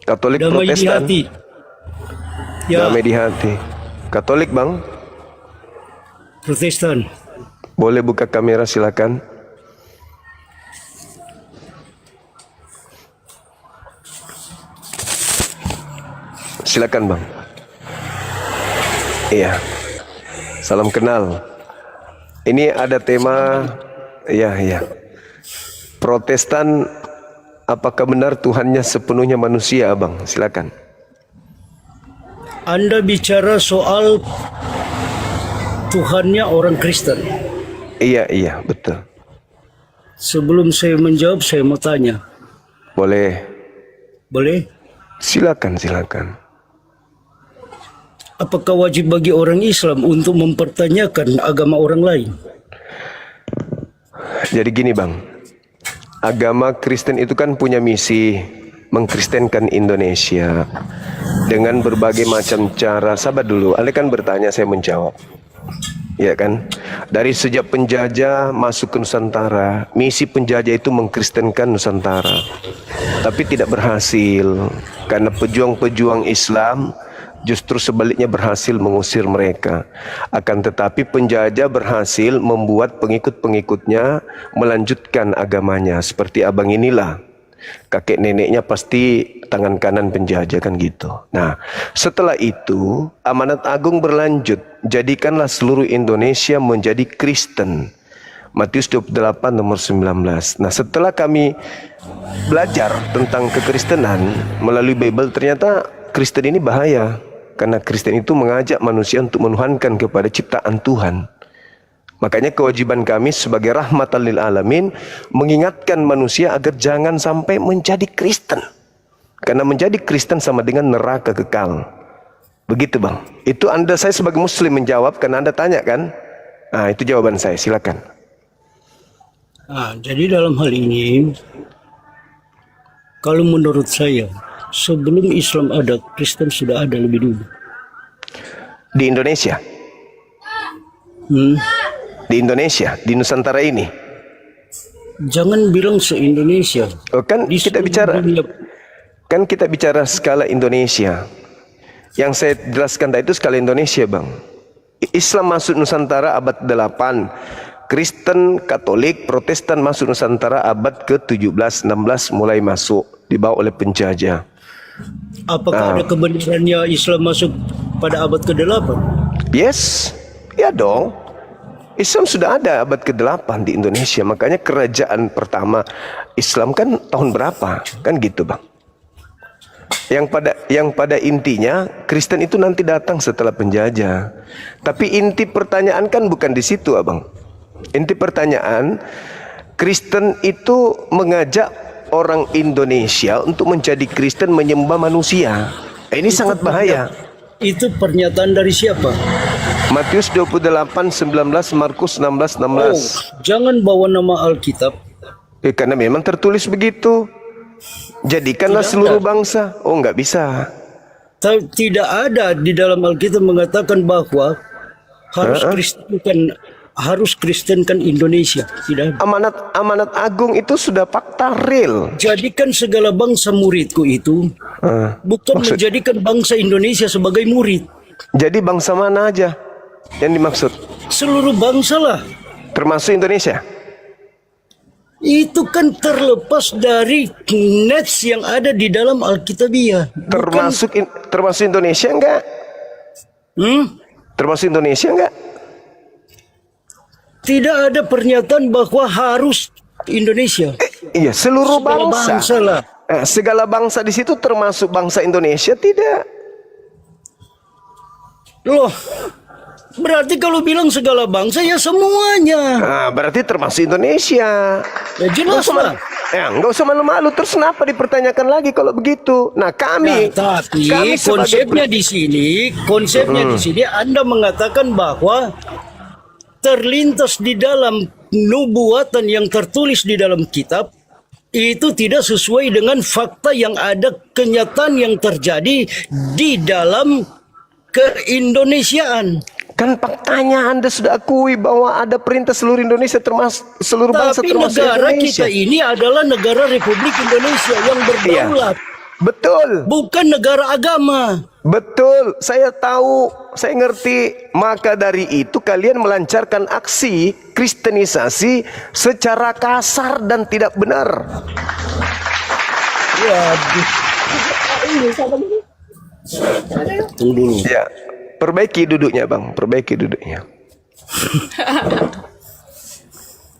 Katolik Damai di Protestan. hati. Ya, Damai di hati. Katolik bang, Protestan. boleh buka kamera silakan. Silakan bang. Iya. Salam kenal. Ini ada tema, iya. Protestan, apakah benar Tuhannya sepenuhnya manusia, abang? Silakan. Anda bicara soal Tuhannya orang Kristen. Iya, betul. Sebelum saya menjawab, saya mau tanya. Boleh. Boleh? Silakan. Apakah wajib bagi orang Islam untuk mempertanyakan agama orang lain? Jadi gini bang, agama Kristen itu kan punya misi mengkristenkan Indonesia dengan berbagai macam cara. Sabar dulu, Anda kan bertanya, saya menjawab. Ya kan? Dari sejak penjajah masuk ke Nusantara, misi penjajah itu mengkristenkan Nusantara. Tapi tidak berhasil karena pejuang-pejuang Islam justru sebaliknya berhasil mengusir mereka. Akan tetapi penjajah berhasil membuat pengikut-pengikutnya melanjutkan agamanya. Seperti abang inilah, kakek neneknya pasti tangan kanan penjajah kan gitu. Nah, setelah itu amanat agung berlanjut, jadikanlah seluruh Indonesia menjadi Kristen. Matius 28 nomor 19. Nah, setelah kami belajar tentang kekristenan melalui Bible, ternyata Kristen ini bahaya. Karena Kristen itu mengajak manusia untuk menuhankan kepada ciptaan Tuhan. Makanya kewajiban kami sebagai rahmatan lil alamin mengingatkan manusia agar jangan sampai menjadi Kristen. Karena menjadi Kristen sama dengan neraka kekal. Begitu bang. Itu saya sebagai muslim menjawab karena Anda tanya kan. Nah, itu jawaban saya, silakan. Jadi dalam hal ini, kalau menurut saya, sebelum Islam ada, Kristen sudah ada lebih dulu. Di Indonesia? Di Indonesia, di Nusantara ini? Jangan bilang se-Indonesia. Oh, kan kita bicara skala Indonesia. Yang saya jelaskan tadi itu skala Indonesia bang. Islam masuk Nusantara abad 8. Kristen, Katolik, Protestan masuk Nusantara abad ke-17, 16 mulai masuk, dibawa oleh penjajah. Apakah ada kebenarannya Islam masuk pada abad ke-8? Yes, ya dong. Islam sudah ada abad ke-8 di Indonesia. Makanya kerajaan pertama Islam kan tahun berapa? Kan gitu bang. Yang pada intinya Kristen itu nanti datang setelah penjajah. Tapi inti pertanyaan kan bukan di situ abang. Inti pertanyaan, Kristen itu mengajak orang Indonesia untuk menjadi Kristen menyembah manusia. Ini sangat bahaya. Itu pernyataan dari siapa? Matius 28, 19, Markus 16, 16. Jangan bawa nama Alkitab. Karena memang tertulis begitu. Jadikanlah seluruh bangsa. Oh, nggak bisa. Tidak ada di dalam Alkitab mengatakan bahwa harus Kristenkan Indonesia. Tidak. Amanat agung itu sudah fakta real. Jadikan segala bangsa muridku itu, bukan menjadikan bangsa Indonesia sebagai murid. Jadi bangsa mana aja yang dimaksud? Seluruh bangsa lah. Termasuk Indonesia? Itu kan terlepas dari nets yang ada di dalam Alkitabiah. Termasuk Indonesia enggak? Termasuk Indonesia enggak? Tidak ada pernyataan bahwa harus Indonesia. Iya, seluruh bangsa. Lah. Segala bangsa di situ termasuk bangsa Indonesia tidak? Loh, berarti kalau bilang segala bangsa ya semuanya. Nah, berarti termasuk Indonesia. Ya jelas lah. Nggak usah malu-malu. Terus kenapa dipertanyakan lagi kalau begitu? Nah, kami konsepnya di sini, Anda mengatakan bahwa terlintas di dalam nubuatan yang tertulis di dalam kitab itu tidak sesuai dengan fakta yang ada, kenyataan yang terjadi di dalam keindonesiaan. Kan faktanya Anda sudah akui bahwa ada perintah seluruh Indonesia termasuk seluruh bangsa termasuk Indonesia. Tapi negara kita ini adalah negara Republik Indonesia yang berdaulat. Betul. bukan negara agama. Betul, saya tahu, saya ngerti. Maka dari itu kalian melancarkan aksi kristenisasi secara kasar dan tidak benar. Ya, tunggu dulu. Ya, perbaiki duduknya bang, perbaiki duduknya.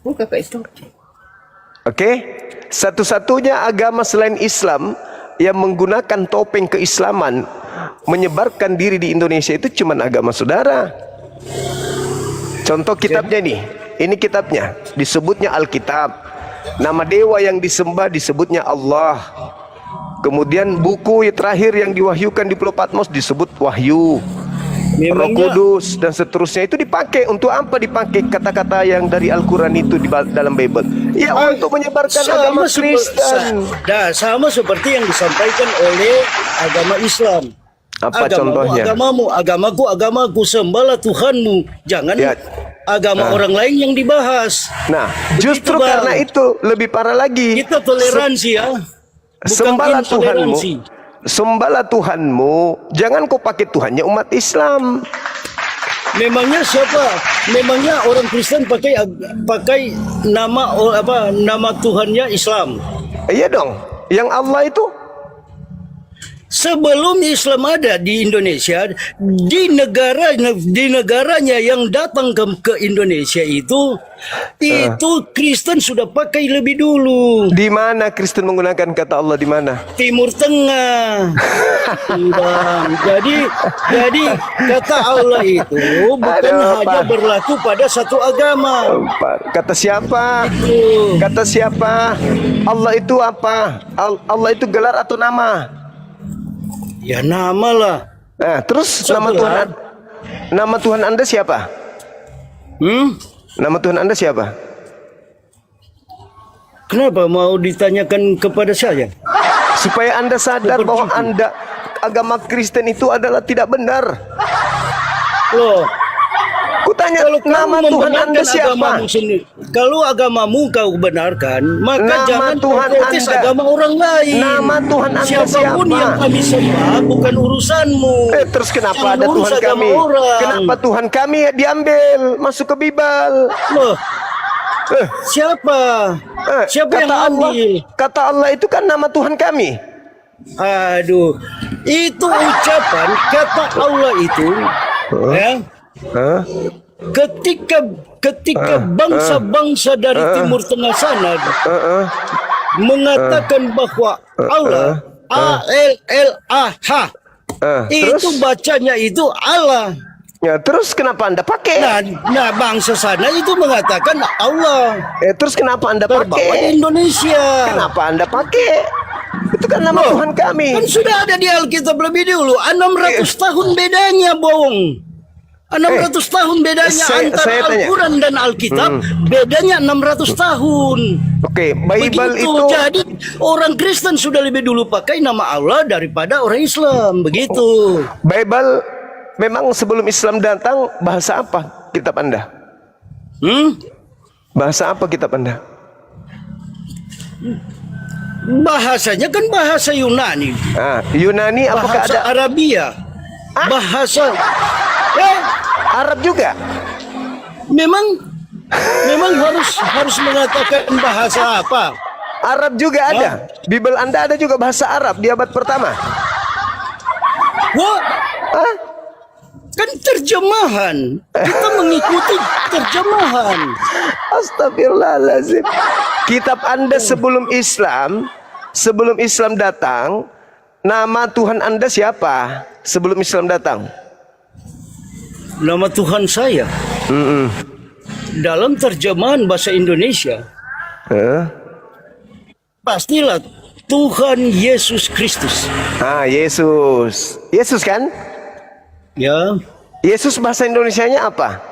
Buka ke itu. Oke, satu-satunya agama selain Islam yang menggunakan topeng keislaman menyebarkan diri di Indonesia itu cuma agama saudara. Contoh kitabnya nih, ini kitabnya, disebutnya Alkitab. Nama dewa yang disembah disebutnya Allah. Kemudian buku terakhir yang diwahyukan di Pulau Patmos disebut Wahyu. Roh Kudus dan seterusnya itu dipakai untuk apa? Dipakai kata-kata yang dari Al-Quran itu di dalam Bible. Ya, untuk menyebarkan agama Kristen. Sama seperti yang disampaikan oleh agama Islam. Apa Agamamu, contohnya? agamamu, agamaku, sembahlah Tuhanmu. Jangan Ya. agama orang lain yang dibahas. Nah, justru Bang. karena itu lebih parah lagi. Kita toleransi ya. Bukan Sembahlah Tuhanmu. intoleransi. Sembahlah Tuhanmu. Jangan kau pakai Tuhannya umat Islam. Memangnya siapa? Memangnya orang Kristen pakai nama Tuhannya Islam. Iya dong. Yang Allah itu Sebelum Islam ada di Indonesia, di negaranya yang datang ke Indonesia itu Kristen sudah pakai lebih dulu. di mana Kristen menggunakan kata Allah di mana? Timur Tengah. Bang. Jadi kata Allah itu bukan hanya berlaku pada satu agama. Kata siapa? Tuh. Kata siapa? Allah itu apa? Allah itu gelar atau nama? Ya nama lah. Nah, terus Sebelah. nama Tuhan Anda siapa? Nama Tuhan Anda siapa? Kenapa mau ditanyakan kepada saya? Supaya Anda sadar bahwa Anda agama Kristen itu adalah tidak benar. Loh, Kutanya kalau nama kamu Tuhan Anda membenarkan siapa? agamamu sendiri, kalau agamamu kau benarkan, maka Nama jangan Tuhan protes Anda. agama orang lain. Nama Tuhan Anda Siapapun siapa? yang kami sembah bukan urusanmu. Terus kenapa Jangan ada urus Tuhan agama kami? orang. Kenapa Tuhan kami diambil masuk ke Bible? Loh, siapa? Siapa yang ambil? Kata Allah itu kan nama Tuhan kami. Aduh, itu ucapan kata Allah itu, ya. Ketika bangsa-bangsa dari Timur Tengah sana mengatakan bahwa Allah A-L-L-A-H itu Terus? bacanya itu Allah. Ya, terus kenapa Anda pakai? Nah, bangsa sana itu mengatakan Allah. Terus kenapa Anda Terbawa di pakai? Indonesia. Kenapa Anda pakai? Itu kan nama Tuhan kami. Kan sudah ada di Alkitab lebih dulu. 600 tahun bedanya, Bong. 600 tahun bedanya saya antara tanya. Al-Quran dan Alkitab. Bedanya 600 tahun. Oke, Bible Begitu. itu Jadi orang Kristen sudah lebih dulu pakai nama Allah daripada orang Islam. Begitu. Bible memang sebelum Islam datang bahasa apa kitab Anda? Bahasa apa kitab Anda? Bahasanya kan bahasa Yunani. Yunani apakah Bahasa ada Arabia. Bahasa Arab juga? memang harus mengatakan bahasa apa? Arab juga ada. Bible Anda ada juga bahasa Arab di abad pertama. Wah, kan terjemahan. Kita mengikuti terjemahan. Astagfirullahaladzim. Kitab Anda sebelum Islam datang, nama Tuhan Anda siapa? Sebelum Islam datang. Nama Tuhan saya dalam terjemahan bahasa Indonesia pastilah Tuhan Yesus Kristus. Yesus kan? Ya, Yesus bahasa Indonesianya apa?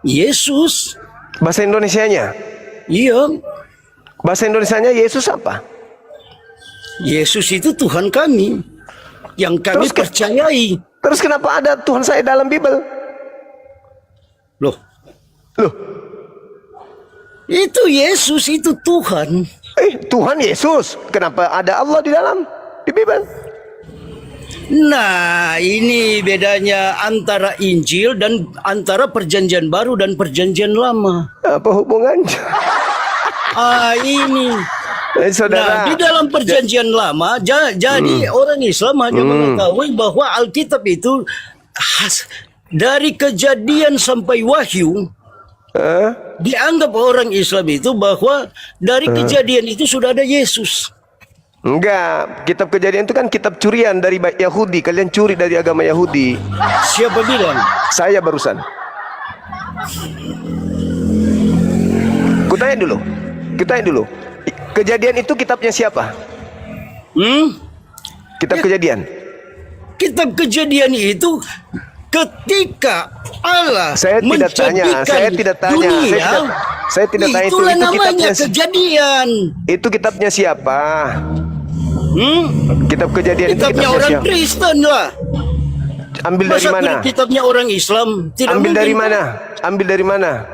Yesus. Bahasa Indonesianya? Iya, Bahasa Indonesianya Yesus apa? Yesus itu Tuhan kami yang kami Terus percayai. Terus kenapa ada Tuhan saya dalam Bible? Loh, Loh, itu Yesus itu Tuhan. Tuhan Yesus. Kenapa ada Allah di dalam? Di Bible. Nah, ini bedanya antara Injil dan antara Perjanjian Baru dan Perjanjian Lama. Apa hubungannya? Ini. Nah, Saudara. di dalam Perjanjian Lama, jadi orang Islam hanya mengetahui bahwa Alkitab itu dari Kejadian sampai Wahyu. Dianggap orang Islam itu bahwa dari Kejadian itu sudah ada Yesus. Enggak, kitab Kejadian itu kan kitab curian dari Yahudi. Kalian curi dari agama Yahudi. Siapa bilang? Saya barusan. Kutanya dulu. Kejadian itu kitabnya siapa? Kitab Kejadian. Kitab Kejadian itu ketika Allah Saya tidak tanya. dunia, Saya tidak tanya itu. itulah Itu namanya kitabnya. Kejadian. Itu kitabnya siapa? Kitab Kejadian itu Kitabnya kitabnya orang siapa? Kristen lah. Ambil dari Masa mana? kitabnya orang Islam? Tidak Ambil mungkin. dari mana? Ambil dari mana?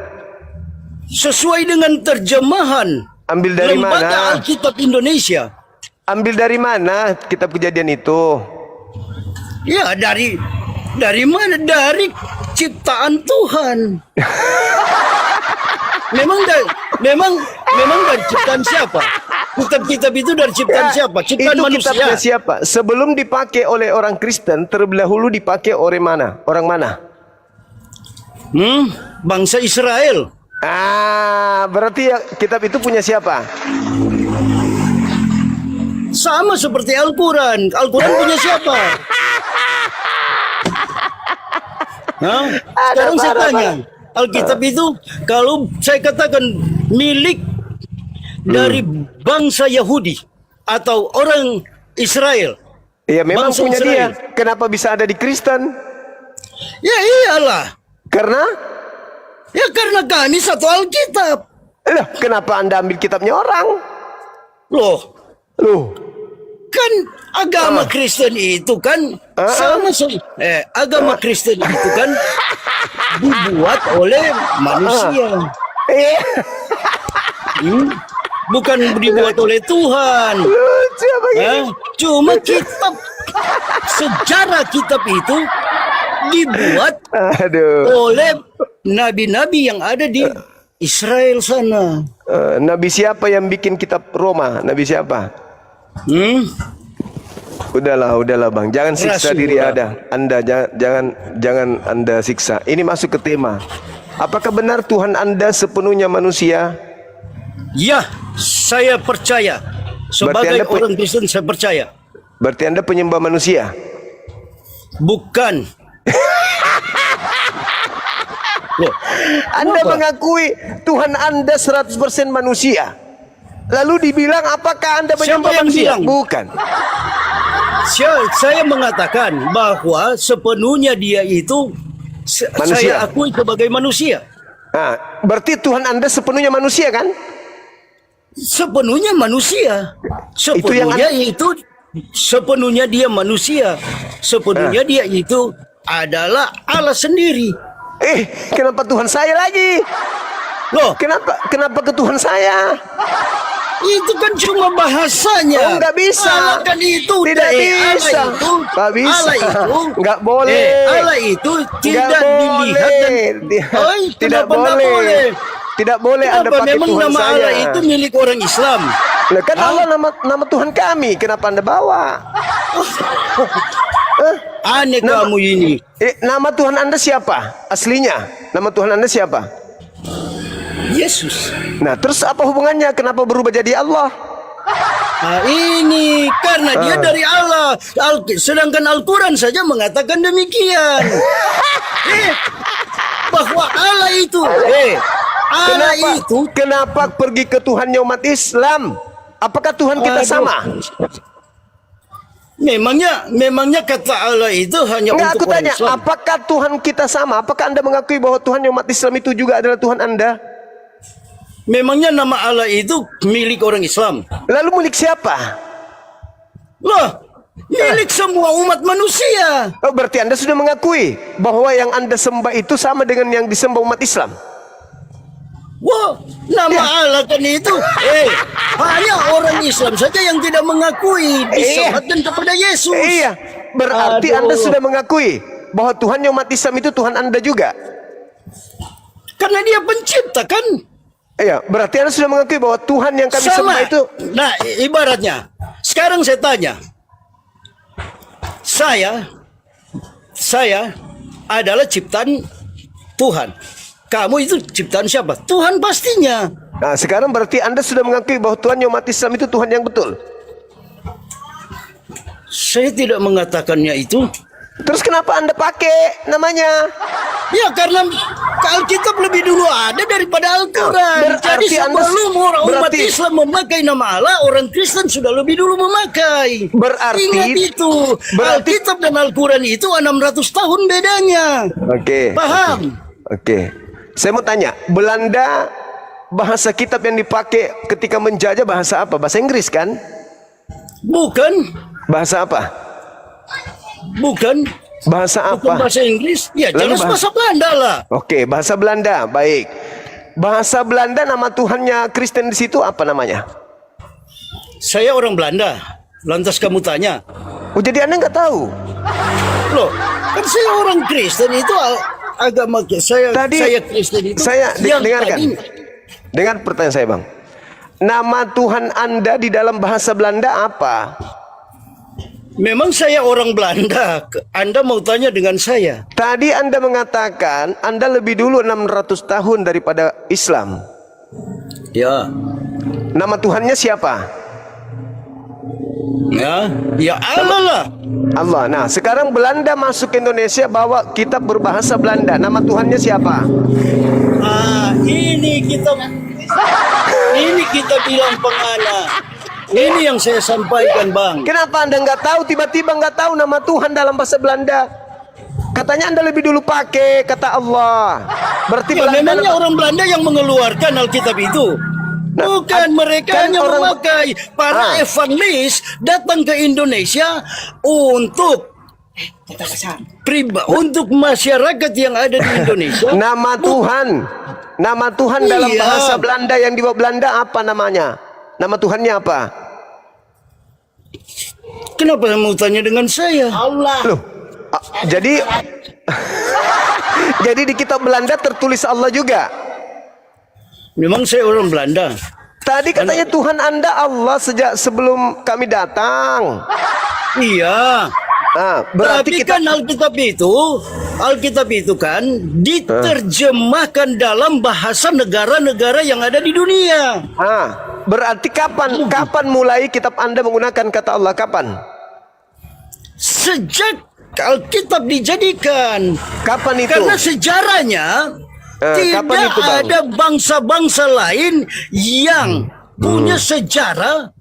Sesuai dengan terjemahan Ambil dari Lembaga mana? Alkitab Indonesia. Ambil dari mana kitab Kejadian itu? Ya, dari mana? Dari ciptaan Tuhan. Memang dari ciptaan siapa? Kitab-kitab itu dari ciptaan siapa? Ciptaan Itu manusia. kitabnya siapa? Sebelum dipakai oleh orang Kristen, terlebih dahulu dipakai oleh mana? Orang mana? Bangsa Israel. Berarti ya, kitab itu punya siapa? Sama seperti Al-Quran. Al-Quran punya siapa? Sekarang saya tanya. Alkitab itu kalau saya katakan milik dari bangsa Yahudi atau orang Israel. Ya memang Bangsa punya Israel. dia. Kenapa bisa ada di Kristen? Ya iyalah. Karena Karena kami satu Alkitab. kenapa Anda ambil kitabnya orang? Loh, Loh, kan agama Kristen itu kan agama Kristen itu kan dibuat oleh manusia. Bukan dibuat oleh Tuhan. lucu apa gini? Cuma sejarah kitab itu dibuat oleh nabi-nabi yang ada di Israel sana. Nabi siapa yang bikin kitab Roma? Nabi siapa? Udahlah bang, jangan siksa diri Anda. Jangan Anda siksa. Ini masuk ke tema. Apakah benar Tuhan Anda sepenuhnya manusia? Ya, saya percaya. Sebagai Anda orang Kristen saya percaya. Berarti Anda penyembah manusia? Bukan. Loh, Anda kenapa? mengakui Tuhan Anda 100% manusia. Lalu dibilang apakah Anda menyembah yang manusia? bilang? Bukan. Saya mengatakan bahwa sepenuhnya dia itu Manusia. saya akui sebagai manusia. Berarti Tuhan Anda sepenuhnya manusia kan? Sepenuhnya manusia. Sepenuhnya dia manusia. Sepenuhnya dia itu adalah Allah sendiri. Kenapa Tuhan saya lagi? Loh, Kenapa ke Tuhan saya? itu kan cuma bahasanya. Nggak bisa. Allah kan itu Tidak bisa. Nggak bisa. Allah itu nggak boleh. Allah itu tidak Nggak dilihat dan tidak boleh. Tidak boleh Anda Kenapa? pakai Memang Tuhan nama saya. Allah itu milik orang Islam. Lah kan Allah nama Tuhan kami. Kenapa Anda bawa? Aneh kamu ini. Nama Tuhan Anda siapa? Aslinya. Nama Tuhan Anda siapa? Yesus. Nah, terus apa hubungannya? Kenapa berubah jadi Allah? Ini karena dia dari Allah. Sedangkan Al-Quran saja mengatakan demikian. Bahwa Allah itu. Kenapa pergi ke Tuhannya umat Islam? Apakah Tuhan kita sama? Memangnya kata Allah itu hanya Enggak, aku untuk orang tanya, Islam. apakah Tuhan kita sama? Apakah Anda mengakui bahwa Tuhan umat Islam itu juga adalah Tuhan Anda? Memangnya nama Allah itu milik orang Islam. Lalu milik siapa? Loh, milik semua umat manusia. Oh, berarti Anda sudah mengakui bahwa yang Anda sembah itu sama dengan yang disembah umat Islam? Wah, Oh, nama Allah kan itu. Hanya orang Islam saja yang tidak mengakui disematkan kepada Yesus. Iya, berarti Aduh. Anda sudah mengakui bahwa Tuhan yang umat Islam itu Tuhan Anda juga. Karena dia pencipta kan. Iya, berarti Anda sudah mengakui bahwa Tuhan yang kami sembah itu. Nah, ibaratnya, sekarang saya tanya, saya adalah ciptaan Tuhan. Kamu itu ciptaan siapa? Tuhan pastinya. Nah, sekarang berarti Anda sudah mengakui bahwa Tuhan yang umat Islam itu Tuhan yang betul. Saya tidak mengatakannya itu. Terus kenapa Anda pakai namanya? Ya karena Alkitab lebih dulu ada daripada Al-Quran. Berarti Jadi Anda- sebelum umat berarti- Islam memakai nama Allah, orang Kristen sudah lebih dulu memakai. Berarti- Ingat itu. Alkitab dan Al-Quran itu 600 tahun bedanya. Oke. Paham? Oke. Saya mau tanya, Belanda bahasa kitab yang dipakai ketika menjajah bahasa apa? Bahasa Inggris kan? Bukan. Bahasa apa? Bukan. Bahasa Bukan apa? bahasa Inggris. Ya Lalu jelas bahasa Belanda lah. Oke, bahasa Belanda. Baik. Bahasa Belanda, nama Tuhannya Kristen di situ apa namanya? Saya orang Belanda. Lantas kamu tanya, Oh, jadi Anda nggak tahu? loh, kan saya orang Kristen itu agama saya. Tadi saya Kristen itu. saya yang dengarkan. tadi- Dengar pertanyaan saya, Bang. Nama Tuhan Anda di dalam bahasa Belanda apa? Memang saya orang Belanda. Anda mau tanya dengan saya? Tadi Anda mengatakan Anda lebih dulu 600 tahun daripada Islam. Ya. Nama Tuhannya siapa? Ya Allah lah. Allah. Nah, sekarang Belanda masuk ke Indonesia bawa kitab berbahasa Belanda. Nama Tuhannya siapa? Ini kita bilang pengana. Ini yang saya sampaikan, Bang. Kenapa Anda nggak tahu? Tiba-tiba nggak tahu nama Tuhan dalam bahasa Belanda. Katanya Anda lebih dulu pakai kata Allah. Berarti Ya, Belanda memangnya orang Belanda yang mengeluarkan Alkitab itu. Bukan, mereka kan yang orang- memakai. Para evangelis datang ke Indonesia untuk untuk masyarakat yang ada di Indonesia. Nama Tuhan dalam Iya. bahasa Belanda yang dibawa Belanda apa namanya? Nama Tuhannya apa? Kenapa mau tanya dengan saya? Loh, jadi jadi di kitab Belanda tertulis Allah juga. Memang saya orang Belanda. Tadi katanya Tuhan Anda Allah sejak sebelum kami datang. Iya. Berarti Tapi kita kan Alkitab itu kan diterjemahkan dalam bahasa negara-negara yang ada di dunia. berarti kapan mulai kitab Anda menggunakan kata Allah? Kapan? Sejak Alkitab dijadikan. Kapan itu? Karena sejarahnya kapan tidak itu, Bang? ada bangsa-bangsa lain yang punya sejarah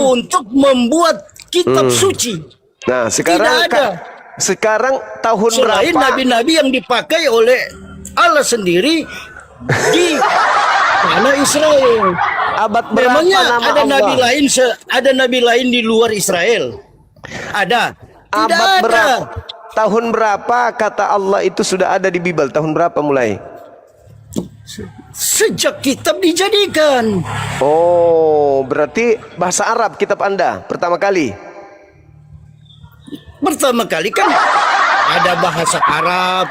untuk membuat kitab suci. Nah, sekarang Tidak ada. sekarang tahun Selain berapa? nabi-nabi yang dipakai oleh Allah sendiri di tanah Israel. Abad berapa Memangnya nama ada Allah? nabi lain di luar Israel? Ada. Tidak Abad ada. berapa? Tahun berapa kata Allah itu sudah ada di Bible? Tahun berapa mulai? Sejak kitab dijadikan. Oh, berarti bahasa Arab kitab Anda pertama kali. Pertama kali kan ada bahasa Arab,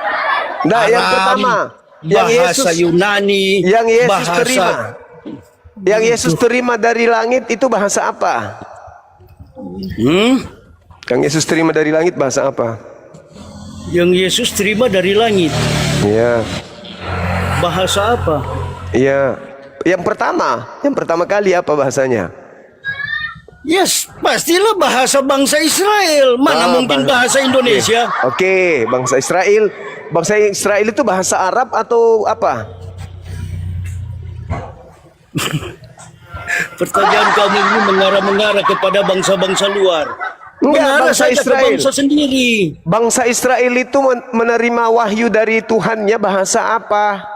Nah, yang Aram, pertama, yang bahasa Yesus- Yunani, Yang Yesus bahasa terima. Yang Yesus terima dari langit itu bahasa apa? Yang Yesus terima dari langit bahasa apa? yang Yesus terima dari langit. Iya. Bahasa apa? Iya. Yang pertama kali apa bahasanya? Yes, pastilah bahasa bangsa Israel. Mana mungkin bahasa Indonesia? Oke, bangsa Israel. Bangsa Israel itu bahasa Arab atau apa? Pertanyaan kamu ini mengarah-mengarah kepada bangsa-bangsa luar. Enggak, Mengarah bangsa saja ke Israel. bangsa sendiri. Bangsa Israel itu menerima wahyu dari Tuhannya bahasa apa?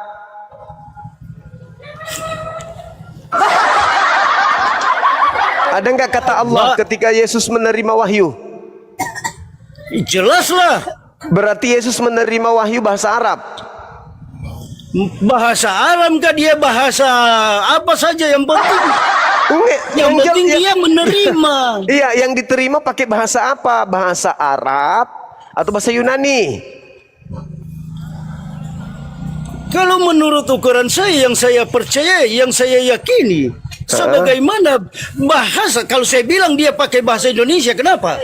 Ada nggak kata Allah ketika Yesus menerima wahyu? Jelaslah. Berarti Yesus menerima wahyu bahasa Arab. Bahasa Arab kah dia, bahasa apa saja yang penting. Yang penting dia menerima. Iya, yang diterima pakai bahasa apa? Bahasa Arab atau bahasa Yunani? Kalau menurut ukuran saya, yang saya percaya, yang saya yakini, sebagaimana bahasa, kalau saya bilang dia pakai bahasa Indonesia, kenapa?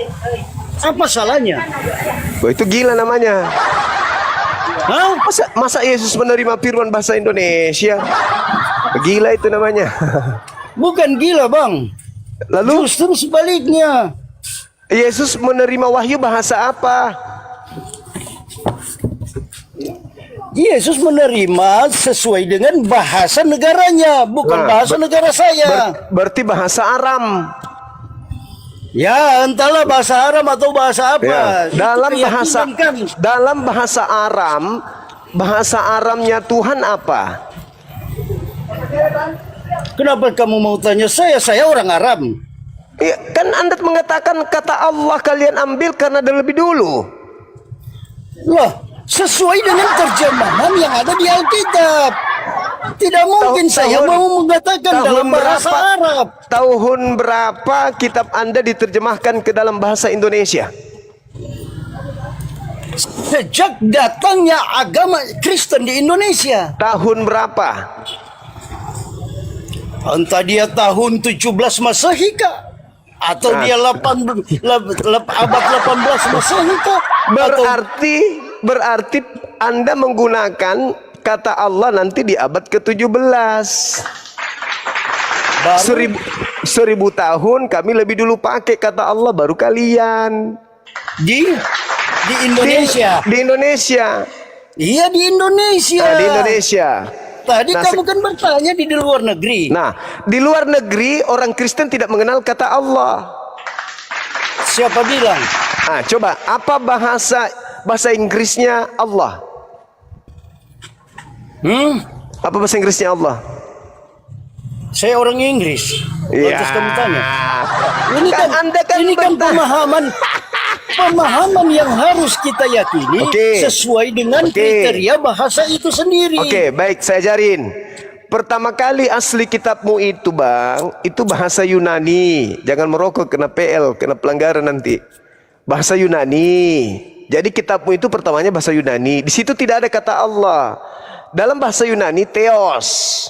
Apa salahnya? Oh, itu gila namanya. Hah? Masa Yesus menerima firman bahasa Indonesia? Gila itu namanya. Bukan gila, Bang. Lalu Justru sebaliknya. Yesus menerima wahyu bahasa apa? Yesus menerima sesuai dengan bahasa negaranya, bukan Nah, bahasa negara saya. Berarti bahasa Aram. Ya, entahlah bahasa Arab atau bahasa apa. Ya. Itu Dalam keyakinan kami. bahasa Aram, bahasa Aramnya Tuhan apa? Kenapa kamu mau tanya saya? Saya orang Arab. Ya, kan Anda mengatakan kata Allah kalian ambil karena ada lebih dulu. Loh, sesuai dengan terjemahan yang ada di Alkitab. Tidak mungkin saya mau mengatakan dalam bahasa Arab. Tahun berapa kitab Anda diterjemahkan ke dalam bahasa Indonesia? Sejak datangnya agama Kristen di Indonesia. Tahun berapa? Entah dia tahun 17 Masehi kah? Atau dia abad 18 Masehi kah? Berarti Anda menggunakan kata Allah nanti di abad ke-17. Seribu tahun kami lebih dulu pakai kata Allah baru kalian. Di Indonesia. Di Indonesia. Iya, di Indonesia. Di Indonesia. Tadi kamu kan bertanya di luar negeri. Nah, di luar negeri orang Kristen tidak mengenal kata Allah. Siapa bilang? Ah, coba apa bahasa Inggrisnya Allah? Apa bahasa Inggrisnya Allah? Saya orang Inggris. Ya. Lantas kamu tanya. Ini kan pemahaman yang harus kita yakini sesuai dengan kriteria bahasa itu sendiri. Oke, baik, saya ajarin. Pertama kali asli kitabmu itu, Bang, itu bahasa Yunani. Jangan merokok, kena PL, kena pelanggaran nanti. Bahasa Yunani. Jadi kitabmu itu pertamanya bahasa Yunani. Di situ tidak ada kata Allah. Dalam bahasa Yunani Theos.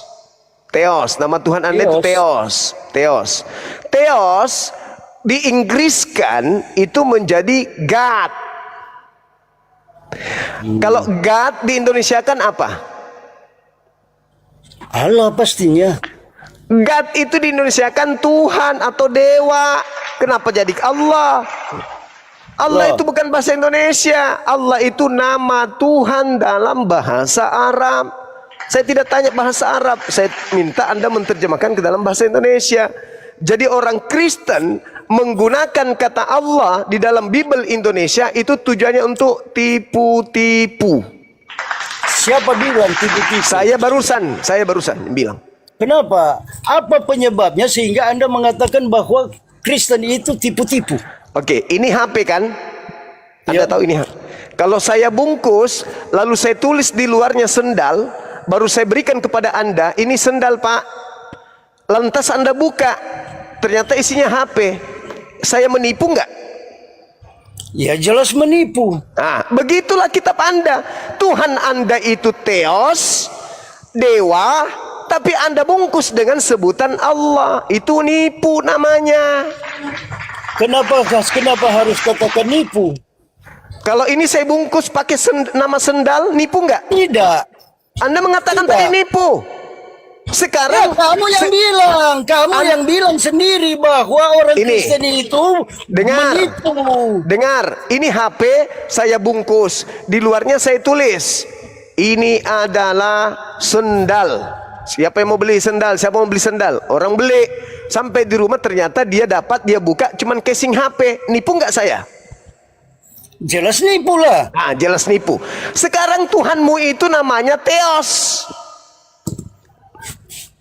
Theos, nama Tuhan Anda itu Theos. Theos diinggriskan itu menjadi God. Kalau God di Indonesia kan apa? Allah pastinya. God itu di Indonesia kan Tuhan atau dewa. Kenapa jadi Allah? Allah itu bukan bahasa Indonesia. Allah itu nama Tuhan dalam bahasa Arab. Saya tidak tanya bahasa Arab. Saya minta Anda menerjemahkan ke dalam bahasa Indonesia. Jadi orang Kristen menggunakan kata Allah di dalam Bible Indonesia itu tujuannya untuk tipu-tipu. Siapa bilang tipu-tipu? Saya barusan bilang. Kenapa? Apa penyebabnya sehingga Anda mengatakan bahwa Kristen itu tipu-tipu? Oke, ini HP kan? Anda tahu ini HP. Kalau saya bungkus, lalu saya tulis di luarnya sendal, baru saya berikan kepada Anda, ini sendal Pak. Lantas Anda buka, ternyata isinya HP. Saya menipu nggak? Ya jelas menipu. Nah, begitulah kitab Anda. Tuhan Anda itu Theos, dewa, tapi Anda bungkus dengan sebutan Allah. Itu nipu namanya. Kenapa harus katakan nipu? Kalau ini saya bungkus pakai nama sendal, nipu nggak? Tidak. Anda mengatakan tadi nipu. Sekarang kamu yang bilang sendiri bahwa orang Kristen itu menipu. Dengar, ini HP saya bungkus, di luarnya saya tulis, ini adalah sendal. Siapa yang mau beli sendal? Siapa mau beli sendal? Orang beli. Sampai di rumah ternyata dia buka cuman casing HP. Nipu nggak saya? Jelas nipu lah. Nah, jelas nipu. Sekarang Tuhanmu itu namanya Theos.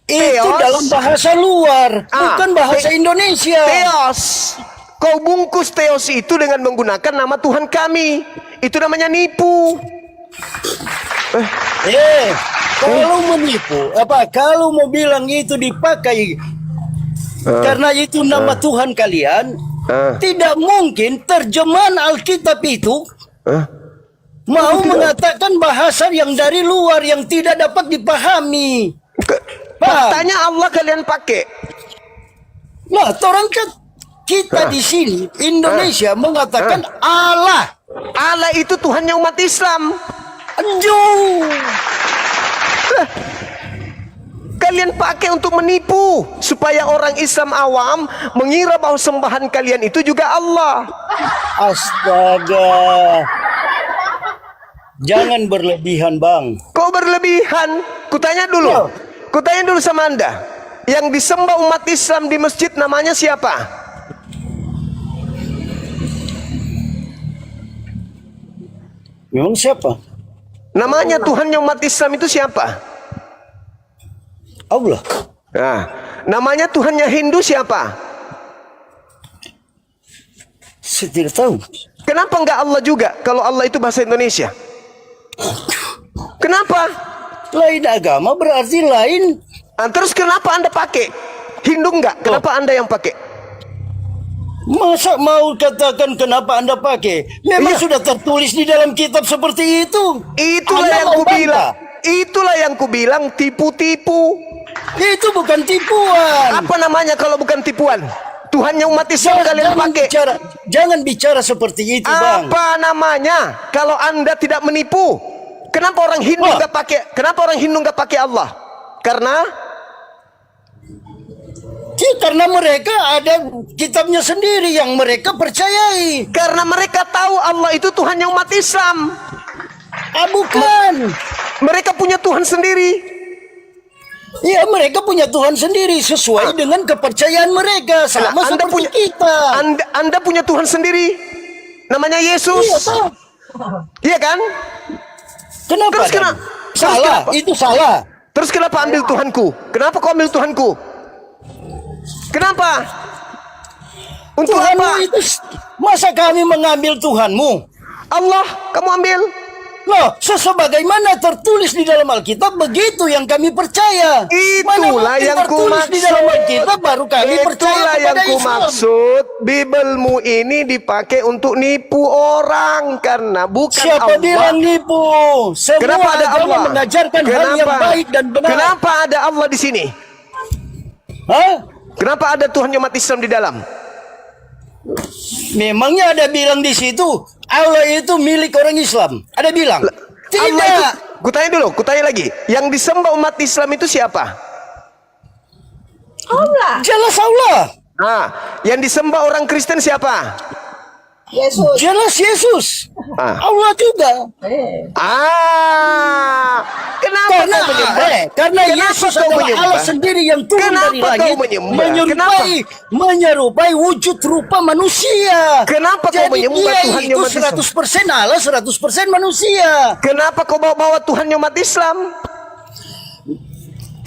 Itu dalam bahasa luar, bukan bahasa Indonesia. Theos. Kau bungkus Theos itu dengan menggunakan nama Tuhan kami. Itu namanya nipu. Kalau menipu, kalau mau bilang itu dipakai karena itu nama Tuhan kalian, tidak mungkin terjemahan Alkitab itu mau mengatakan bahasa yang dari luar yang tidak dapat dipahami. Faktanya Allah kalian pakai. Nah, orang kita di sini Indonesia mengatakan Allah. Allah itu Tuhannya umat Islam. Aduh. Kalian pakai untuk menipu supaya orang Islam awam mengira bahwa sembahan kalian itu juga Allah. Astaga. Jangan berlebihan, Bang. Kok berlebihan? Kutanya dulu sama Anda. Yang disembah umat Islam di masjid namanya siapa? Memang siapa? Namanya Tuhannya umat Islam itu siapa? Allah. Nah, namanya Tuhannya Hindu siapa? Saya tidak tahu. Kenapa enggak Allah juga kalau Allah itu bahasa Indonesia? Kenapa? Lain agama berarti lain. Terus kenapa Anda pakai? Hindu enggak? Kenapa Anda yang pakai? Masa mau katakan kenapa Anda pakai? Memang sudah tertulis di dalam kitab seperti itu. Itulah Anda yang mau kubilang. bantah? Itulah yang kubilang tipu-tipu. Itu bukan tipuan. Apa namanya kalau bukan tipuan? Tuhannya umat Islam kalian pakai. Jangan bicara seperti itu, Bang. Apa namanya kalau Anda tidak menipu? Kenapa orang Hindu nggak pakai? Kenapa orang Hindu nggak pakai Allah? Karena mereka ada kitabnya sendiri yang mereka percayai. Karena mereka tahu Allah itu Tuhannya umat Islam. Bukan. Mereka punya Tuhan sendiri. Ya, mereka punya Tuhan sendiri sesuai dengan kepercayaan mereka. Sama Anda seperti punya, kita. Anda punya Tuhan sendiri. Namanya Yesus. Iya, tahu. Iya kan? Kenapa? Terus Dan? Salah, itu salah. Terus kenapa ambil Tuhanku? Kenapa kau ambil Tuhanku? Kenapa? Untuk Tuhanmu apa? itu masa kami mengambil Tuhanmu? Allah, kamu ambil. Loh, sebagaimana tertulis di dalam Alkitab, begitu yang kami percaya. Mana Itulah mungkin yang tertulis di dalam Alkitab baru kami percaya Itulah yang kepada Islam. kumaksud. Bibelmu ini dipakai untuk nipu orang karena bukan Siapa Allah. bilang nipu? Semua Kenapa ada agama Allah? mengajarkan hal yang baik dan benar. Kenapa ada Allah di sini? Hah? Kenapa ada Tuhan umat Islam di dalam? Memangnya ada bilang di situ Allah itu milik orang Islam? Ada bilang? Allah itu, Tidak. kutanya lagi. Yang disembah umat Islam itu siapa? Allah. Jelas Allah. Yang disembah orang Kristen siapa? Yesus. Jelas Yesus. Allah juga. Kenapa Karena kau menyembah? karena Kenapa Yesus kau adalah menyembah? Allah sendiri yang turun Kenapa dari kau langit menyembah? menyerupai wujud rupa manusia. Kenapa kau Jadi menyembah dia Tuhan itu umat Islam? 100% Allah, 100% manusia. Kenapa kau bawa Tuhan umat Islam?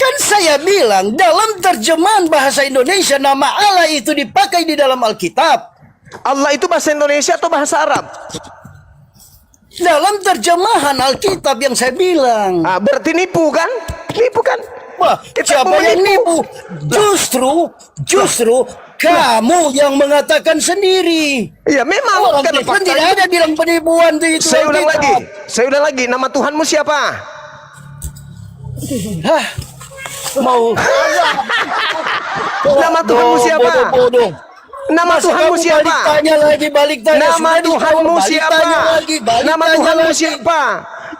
Kan saya bilang dalam terjemahan bahasa Indonesia nama Allah itu dipakai di dalam Alkitab. Allah itu bahasa Indonesia atau bahasa Arab? Dalam terjemahan Alkitab yang saya bilang. Berarti nipu kan? Nipu kan? Wah, Kita siapa mau yang nipu. nipu? Justru kamu yang mengatakan sendiri. Iya memang. Orang Karena Kristen faktanya- tidak ada bilang penipuan itu. Saya ulang Alkitab. lagi. Nama Tuhanmu siapa? Hah? Mau Nama Tuhanmu siapa? bodoh. Nama Masa Tuhanmu kamu siapa? Balik tanya. Nama Sudah Tuhanmu dijawab, siapa? Balik tanya lagi. Nama Tuhanmu siapa?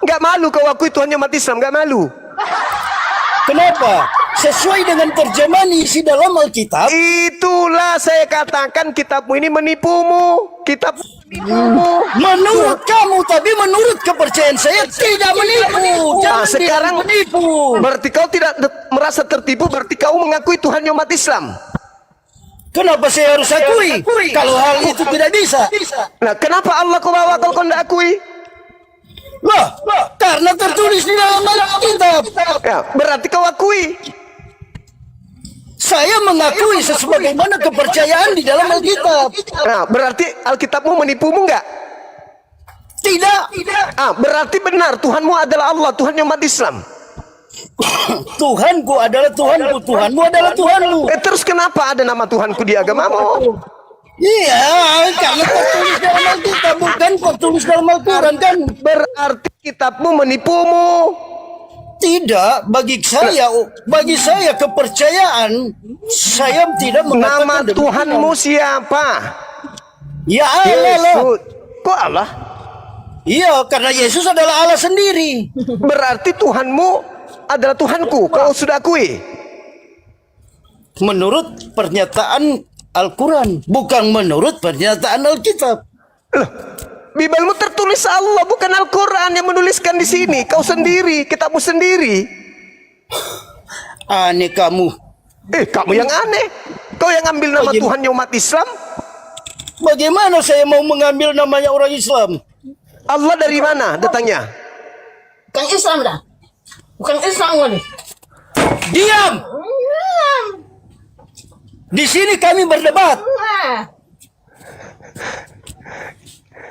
Enggak malu kau akui Tuhannya umat Islam, enggak malu. Kenapa? Sesuai dengan terjemahan isi dalam Alkitab. Itulah saya katakan kitabmu ini menipumu. Kitab menipumu. Menurut kamu, tapi menurut kepercayaan saya tidak menipu. Jangan Sekarang bilang menipu. berarti kau tidak merasa tertipu, berarti kau mengakui Tuhannya umat Islam. Kenapa saya harus akui? Kalau hal itu tidak bisa. Nah, kenapa Allah kau bawa kalau kau tidak akui? Loh, karena tertulis di dalam Alkitab. Ya, berarti kau akui. Saya mengakui sebagaimana kepercayaan di dalam Alkitab. Nah, berarti Alkitabmu menipumu enggak? Tidak. Berarti benar Tuhanmu adalah Allah, Tuhannya umat Islam. Tuhanku adalah Tuhanku, Tuhanmu adalah Tuhanmu. Terus kenapa ada nama Tuhanku di agamamu? Iya, karena tertulis dalam Alkitab, bukan tertulis dalam Al-Quran kan? Berarti kitabmu menipumu. Tidak, bagi saya kepercayaan, saya tidak mengatakan Nama demikian. Tuhanmu siapa? Ya Allah lah. Yesus. Kok Allah? Iya, karena Yesus adalah Allah sendiri. Berarti Tuhanmu adalah Tuhanku. Kau sudah akui? Menurut pernyataan Al-Quran, bukan menurut pernyataan Alkitab. Loh, Bibelmu tertulis Allah, bukan Al-Quran yang menuliskan di sini. Kau sendiri, kitabmu sendiri. Aneh kamu. Kamu yang aneh. Kau yang ambil nama Tuhannya umat Islam. Bagaimana saya mau mengambil namanya orang Islam? Allah dari mana datangnya? Bukan Islam dah. Bukan Islam nih. Diam! Di sini kami berdebat.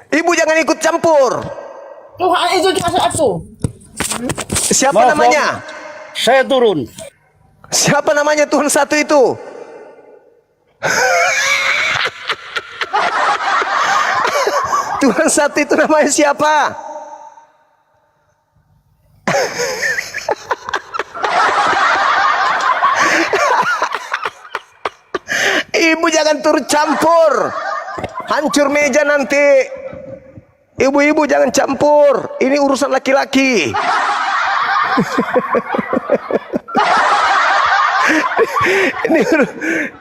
Ibu jangan ikut campur. Tuhan itu cuma satu. Siapa Maaf, namanya? Saya turun. Siapa namanya Tuhan satu itu? Tuhan satu itu namanya siapa? Ibu jangan turut campur. Hancur meja nanti. Ibu-ibu jangan campur. Ini urusan laki-laki.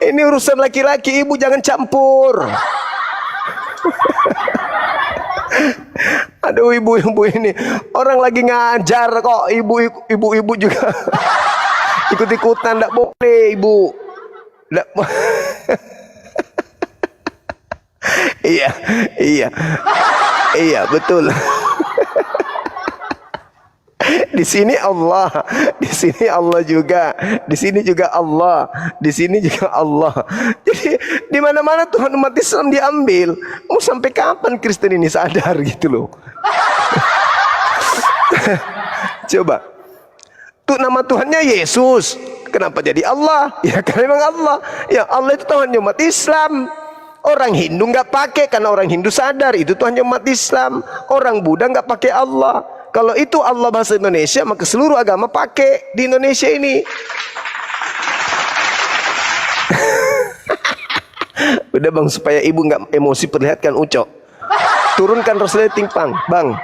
ini urusan laki-laki. Ibu jangan campur. Aduh, ibu-ibu ini orang lagi ngajar kok. Ibu-ibu juga ikut-ikutan. Tidak boleh ibu. Iya betul. Di sini Allah, di sini Allah juga, di sini juga Allah, di sini juga Allah. Jadi di mana-mana Tuhan umat Islam diambil. Mau sampai kapan Kristen ini sadar gitu loh? Coba, tuh nama Tuhannya Yesus. Kenapa jadi Allah? Ya karena memang Allah. Ya Allah itu Tuhan umat Islam. Orang Hindu nggak pakai karena orang Hindu sadar itu Tuhan umat Islam. Orang Buddha nggak pakai Allah. Kalau itu Allah bahasa Indonesia, maka seluruh agama pakai di Indonesia ini. Udah bang, supaya ibu nggak emosi, perlihatkan Ucok. Turunkan resleting pang, bang.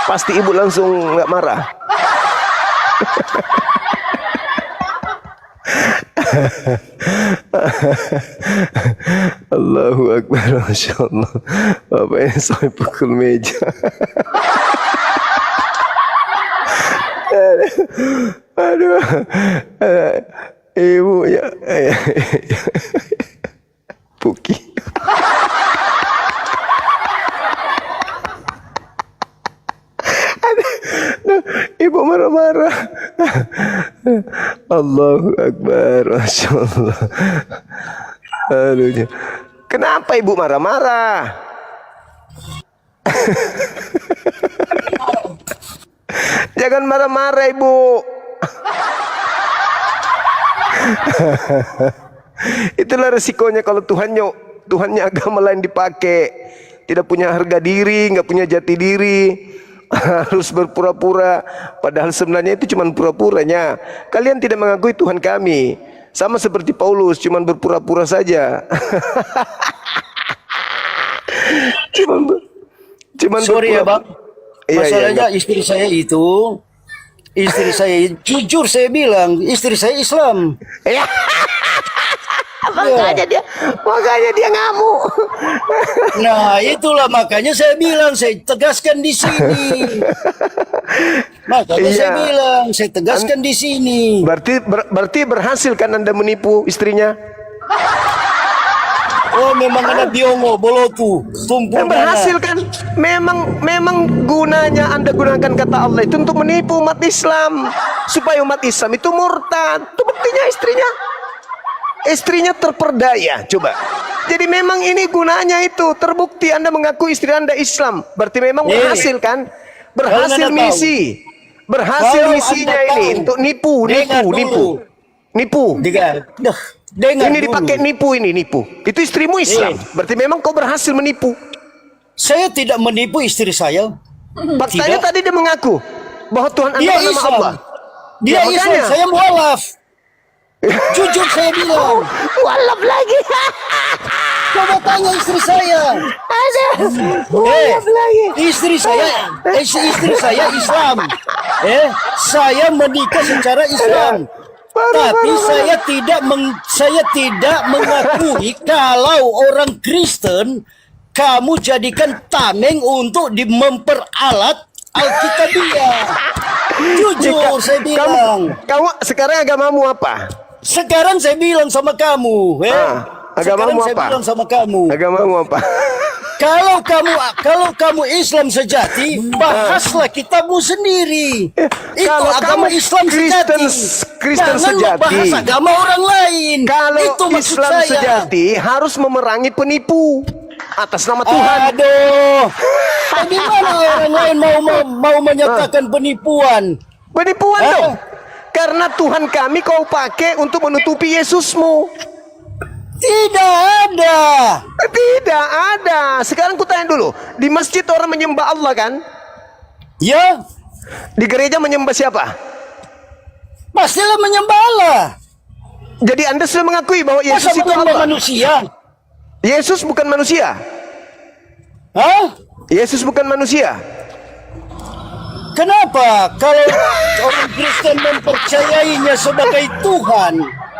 Pasti ibu langsung nggak marah. Allahu Akbar, Masya Allah. Bapak ini sampai pukul meja. Aduh, ibu ya, Puki. Ibu marah-marah. Allahu Akbar, Masya Allah. Aduh, kenapa ibu marah-marah? Jangan marah-marah ibu. Itulah resikonya kalau Tuhannya agama lain dipakai. Tidak punya harga diri, nggak punya jati diri. Harus berpura-pura. Padahal sebenarnya itu cuma pura-puranya. Kalian tidak mengakui Tuhan kami. Sama seperti Paulus, cuma berpura-pura saja. cuman Sorry ya bang. Masalahnya iya. istri saya jujur saya bilang, istri saya Islam. Ya. Makanya dia ngamuk. Nah itulah makanya saya bilang, saya tegaskan di sini. Makanya Iya. saya bilang, saya tegaskan di sini. Berarti berhasil kan Anda menipu istrinya? Oh memang ada biongo, bolotu, tumpul Berhasil kan? Memang gunanya Anda gunakan kata Allah itu untuk menipu umat Islam, supaya umat Islam itu murtad. Itu buktinya istrinya terperdaya. Coba. Jadi memang ini gunanya itu, terbukti Anda mengaku istri Anda Islam. Berarti memang berhasil kan? Berhasil Anda misi. berhasil Kalau misinya Anda ini tahu, untuk nipu. Dengar Ini dulu. dipakai nipu. Itu istrimu Islam. Berarti memang kau berhasil menipu. Saya tidak menipu istri saya. Faktanya Tidak. tadi dia mengaku bahwa Tuhan Anda Dia bernama Islam. Allah. Dia Ya, Islam, makanya. saya mualaf. Jujur saya bilang. Walaf lagi. Coba tanya istri saya. Istri saya Islam. Saya menikah secara Islam. Tapi saya tidak mengakui kalau orang Kristen kamu jadikan tameng untuk memperalat Alkitabiah. Jujur saya bilang. Kamu sekarang agamamu apa? Sekarang saya bilang sama kamu, agamamu sekarang saya apa? bilang sama kamu. Agamamu apa? Kalau kamu Islam sejati, bahaslah kitabmu sendiri. Itu Kalau agama kamu Islam Kristen Jangan sejati. membahas agama orang lain. Kalau Itu maksud Islam saya. sejati harus memerangi penipu atas nama Tuhan. Aduh, bagaimana orang lain mau menyatakan penipuan? Penipuan dong. Karena Tuhan kami kau pakai untuk menutupi Yesusmu. Tidak ada. Tidak ada. Sekarang ku tanya dulu. Di masjid orang menyembah Allah kan? Ya, Di gereja menyembah siapa? pastilah menyembah Allah. Jadi Anda sudah mengakui bahwa Masa Yesus itu menyembah Allah. manusia? Yesus bukan manusia. Hah? Yesus bukan manusia. Kenapa kalau orang Kristen mempercayainya sebagai Tuhan,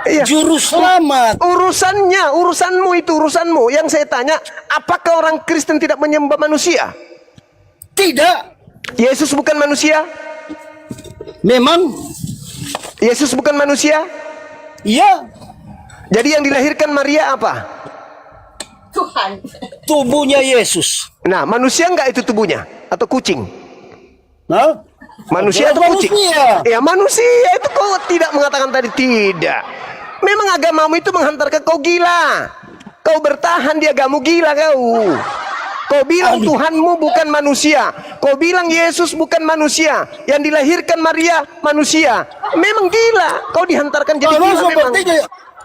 Iya. juru selamat? Urusanmu itu urusanmu. Yang saya tanya, apakah orang Kristen tidak menyembah manusia? Tidak. Yesus bukan manusia? Memang? Yesus bukan manusia? Iya. Jadi yang dilahirkan Maria apa? Tuhan. Tubuhnya Yesus. Nah, manusia enggak itu tubuhnya? Atau kucing? Hah? Manusia atau kucing? Manusia. Ya manusia itu kau tidak mengatakan tadi tidak. Memang agamamu itu menghantarkan kau gila. Kau bertahan di agamamu gila kau. Kau bilang Tuhanmu bukan manusia. Kau bilang Yesus bukan manusia. Yang dilahirkan Maria manusia. Memang gila. Kau dihantarkan jadi gila memang.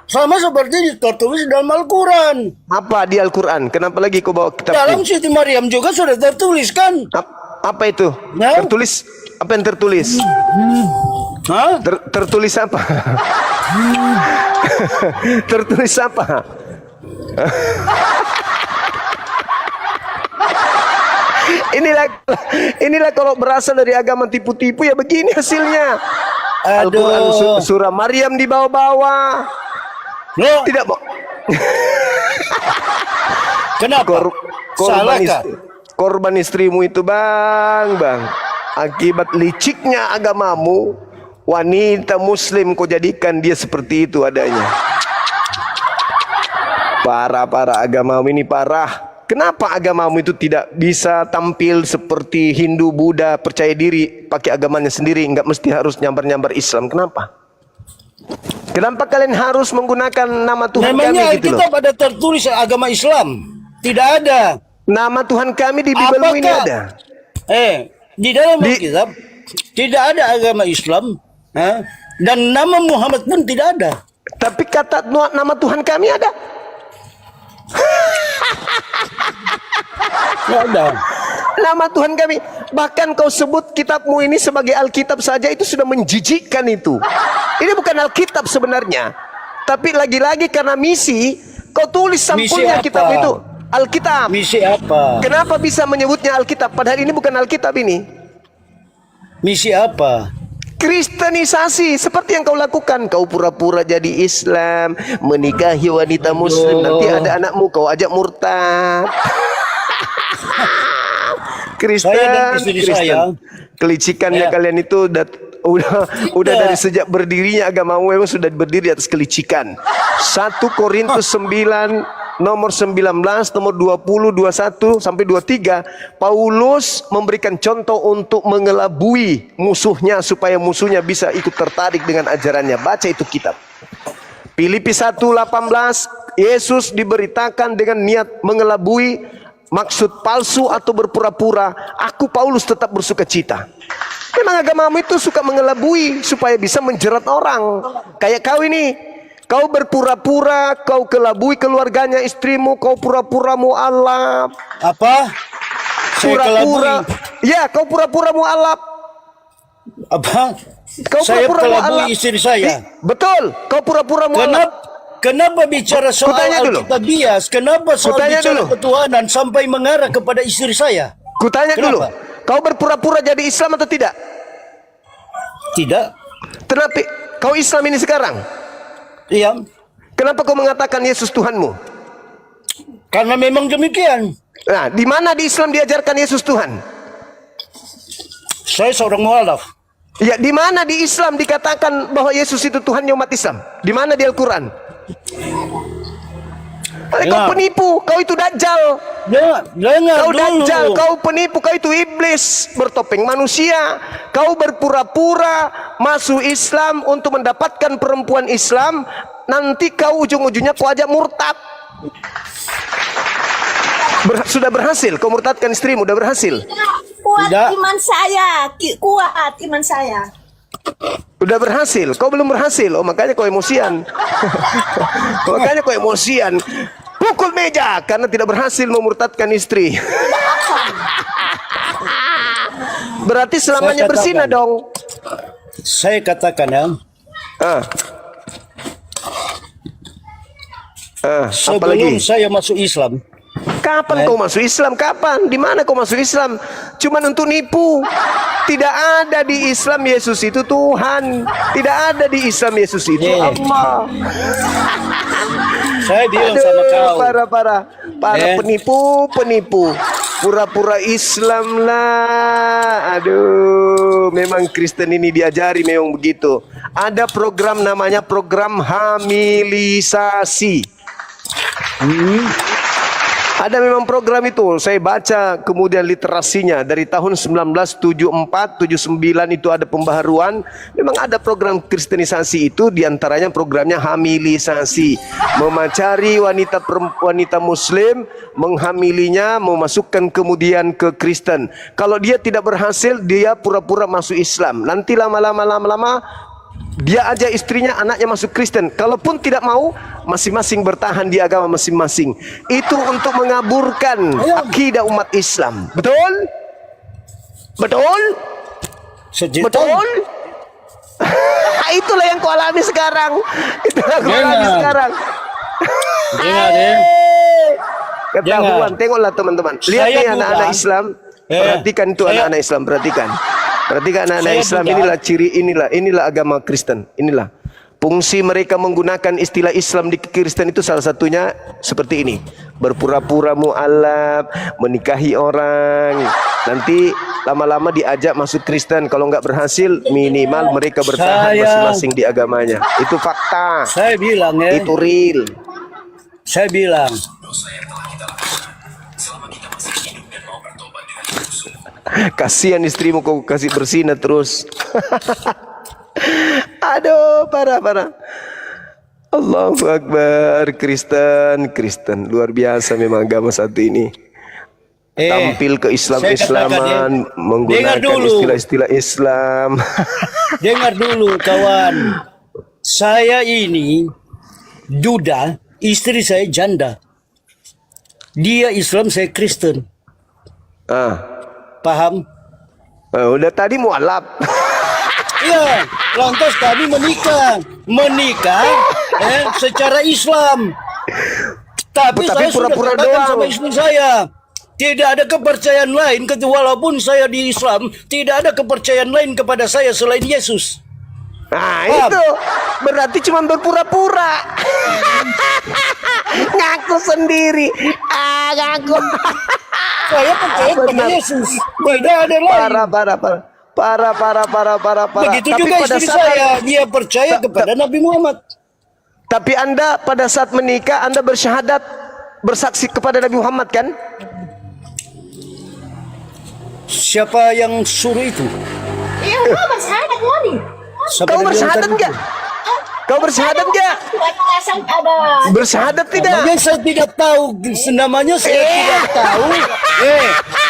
Sama seperti tertulis dalam Al-Quran. Apa di Al-Quran? Kenapa lagi kau bawa kitab Dalam ini? Siti Maryam juga sudah tertulis kan? Apa itu? Ya. Tertulis? Apa yang tertulis? Hah? Tertulis apa? Tertulis apa? Inilah kalau berasal dari agama tipu-tipu ya begini hasilnya. Al-Quran surah Maryam dibawa-bawa. Loh, Tidak, Bo. kenapa? Salahkah? Korban istrimu itu bang. Akibat liciknya agamamu, wanita muslim kau jadikan dia seperti itu adanya. Parah agamamu ini parah. Kenapa agamamu itu tidak bisa tampil seperti Hindu, Buddha, percaya diri, pakai agamanya sendiri, nggak mesti harus nyambar-nyambar Islam? Kenapa? Kenapa kalian harus menggunakan nama Tuhan Namanya kami gitu loh? Alkitab ada tertulis agama Islam. Tidak ada. Nama Tuhan kami di Bibelmu ini ada. Di dalam Alkitab tidak ada agama Islam, dan nama Muhammad pun tidak ada. Tapi kata nama Tuhan kami ada. Tidak ada. Nama Tuhan kami. Bahkan kau sebut kitabmu ini sebagai Alkitab saja itu sudah menjijikkan itu. Ini bukan Alkitab sebenarnya. Tapi lagi-lagi karena misi, kau tulis sampulnya Misi apa? kitab itu. Alkitab. Misi apa? Kenapa bisa menyebutnya Alkitab? Padahal ini bukan Alkitab ini. Misi apa? Kristenisasi seperti yang kau lakukan. Kau pura-pura jadi Islam, menikahi wanita muslim, nanti ada anakmu kau ajak murtad. Saya dan istri saya. Kelicikannya kalian itu udah dari sejak berdirinya agamamu memang sudah berdiri atas kelicikan. 1 Korintus 9 nomor 19, nomor 20, 21 sampai 23, Paulus memberikan contoh untuk mengelabui musuhnya supaya musuhnya bisa ikut tertarik dengan ajarannya. Baca itu kitab. Filipi 1:18, Yesus diberitakan dengan niat mengelabui, maksud palsu atau berpura-pura. Aku Paulus tetap bersuka cita. Memang agamamu itu suka mengelabui supaya bisa menjerat orang. Kayak kau ini, kau berpura-pura, kau kelabui keluarganya, istrimu, kau pura-pura mualaf. Apa? Saya Pura-pura. kelabui. Ya, kau pura-pura mualaf. Apa? Kau Saya pura-pura kelabui mualaf. istri saya. Betul, kau pura-pura mualaf. Kenapa bicara soal Kutanya dulu. Alkitab bias? Kenapa soal Kutanya bicara dulu. ketuhanan sampai mengarah kepada istri saya? Kutanya dulu, Kenapa? kau berpura-pura jadi Islam atau tidak? Tidak. Kenapa kau Islam ini sekarang? Iya. Kenapa kau mengatakan Yesus Tuhanmu? Karena memang demikian. Nah, di mana di Islam diajarkan Yesus Tuhan? Saya seorang mualaf. Ya, di mana di Islam dikatakan bahwa Yesus itu Tuhannya umat Islam? Di mana di Al-Quran? Kau Dengar. penipu, kau itu dajjal. Dengar Kau dulu. dajjal, kau penipu, kau itu iblis bertopeng manusia. Kau berpura-pura masuk Islam untuk mendapatkan perempuan Islam. Nanti kau ujung-ujungnya kau ajak murtad. Sudah berhasil, kau murtadkan istrimu, sudah berhasil. Kuat Tidak. iman saya, kuat iman saya. Udah berhasil, kau belum berhasil. Oh, makanya kau emosian. Makanya kau emosian. Pukul meja karena tidak berhasil memurtadkan istri. Berarti selamanya Saya berzina katakan. dong. Saya katakan ya, Apa sebelum lagi? saya masuk Islam, Kapan kau masuk Islam? Kapan? Di mana kau masuk Islam? Cuman untuk nipu. Tidak ada di Islam Yesus itu Tuhan. Tidak ada di Islam Yesus itu Allah. saya bilang Aduh, sama kau, para penipu. Pura-pura Islam lah. Aduh, memang Kristen ini diajari memang begitu. Ada program namanya program hamilisasi. Ada memang program itu. Saya baca kemudian literasinya dari tahun 1974, 79 itu ada pembaharuan. Memang ada program kristenisasi itu, diantaranya programnya hamilisasi. Memacari wanita muslim, menghamilinya, memasukkan kemudian ke Kristen. Kalau dia tidak berhasil, dia pura-pura masuk Islam. Nanti lama-lama dia ajak istrinya, anaknya masuk Kristen. Kalaupun tidak mau, masing-masing bertahan di agama masing-masing. Itu untuk mengaburkan akidah umat Islam. Betul? Betul? Betul? Itulah yang kau alami sekarang. Itulah yang kau alami Jangan. sekarang. dengar ya. Ketahuan, Jangan. tengoklah teman-teman. Lihat Saya nih duga. anak-anak Islam. Perhatikan itu Saya- anak-anak Islam, perhatikan. Perhatikan anak-anak Saya Islam, duga. inilah ciri, inilah agama Kristen. Inilah fungsi mereka menggunakan istilah Islam di Kristen itu, salah satunya seperti ini. Berpura-pura mu'alaf, menikahi orang. Nanti lama-lama diajak masuk Kristen. Kalau nggak berhasil, minimal mereka bertahan Saya- masing-masing di agamanya. Itu fakta. Saya bilang ya, Itu real. saya bilang, Kasihan istrimu kau kasih bersina terus. Aduh, parah. Allahu Akbar. Kristen luar biasa memang agama satu ini. Tampil ke saya Islaman, katakan ya, menggunakan dengar dulu. istilah-istilah Islam. dengar dulu kawan. Saya ini duda, istri saya janda. Dia Islam, saya Kristen. Paham? Udah tadi mualaf. Iya, lantas kami menikah secara Islam. Tapi saya pura-pura sudah katakan doang. sama istri saya, tidak ada kepercayaan lain, walaupun saya di Islam, tidak ada kepercayaan lain kepada saya selain Yesus. Nah, Paham? itu berarti cuma berpura-pura. Ngaku sendiri. Ngaku. Saya percaya kepada Benar. Yesus, tidak ada lain. Parah. Begitu Tapi juga pada istri saat- saya, dia percaya kepada Nabi Muhammad. Tapi Anda pada saat menikah, Anda bersyahadat, bersaksi kepada Nabi Muhammad kan? Siapa yang suruh itu? Iya, kau bersahadat ngoni. Siapa Kau yang bersyahadat bilang enggak? Kau bersyahadat enggak? Asal ada. Bersyahadat tidak? Namanya saya tidak tahu, namanya saya tidak tahu.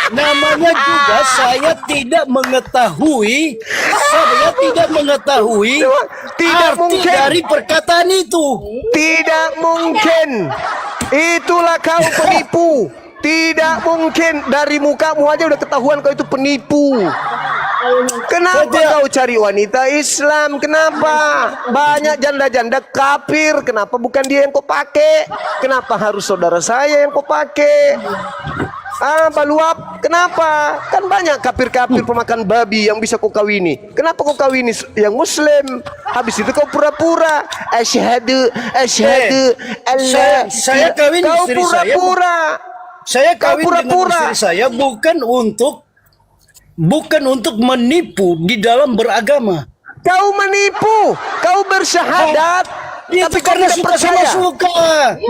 Nama namanya juga saya tidak mengetahui Tidak arti mungkin. dari perkataan itu. Tidak mungkin. Itulah kau penipu. Tidak mungkin, dari mukamu aja udah ketahuan kau itu penipu. Kenapa kau cari wanita Islam? Kenapa? Banyak janda-janda kafir. Kenapa bukan dia yang kau pakai? Kenapa harus saudara saya yang kau pakai? Baluap, kenapa? Kan banyak kafir-kafir pemakan babi yang bisa kau kawini. Kenapa kau kawini yang Muslim? Habis itu kau pura-pura asyhadu Allah. Saya kawin Kau istri saya. pura-pura. Saya kawin dengan pura-pura. istri saya bukan untuk menipu di dalam beragama. Kau menipu. Kau bersyahadat. Itu Tapi kau karena tidak suka percaya. sama suka.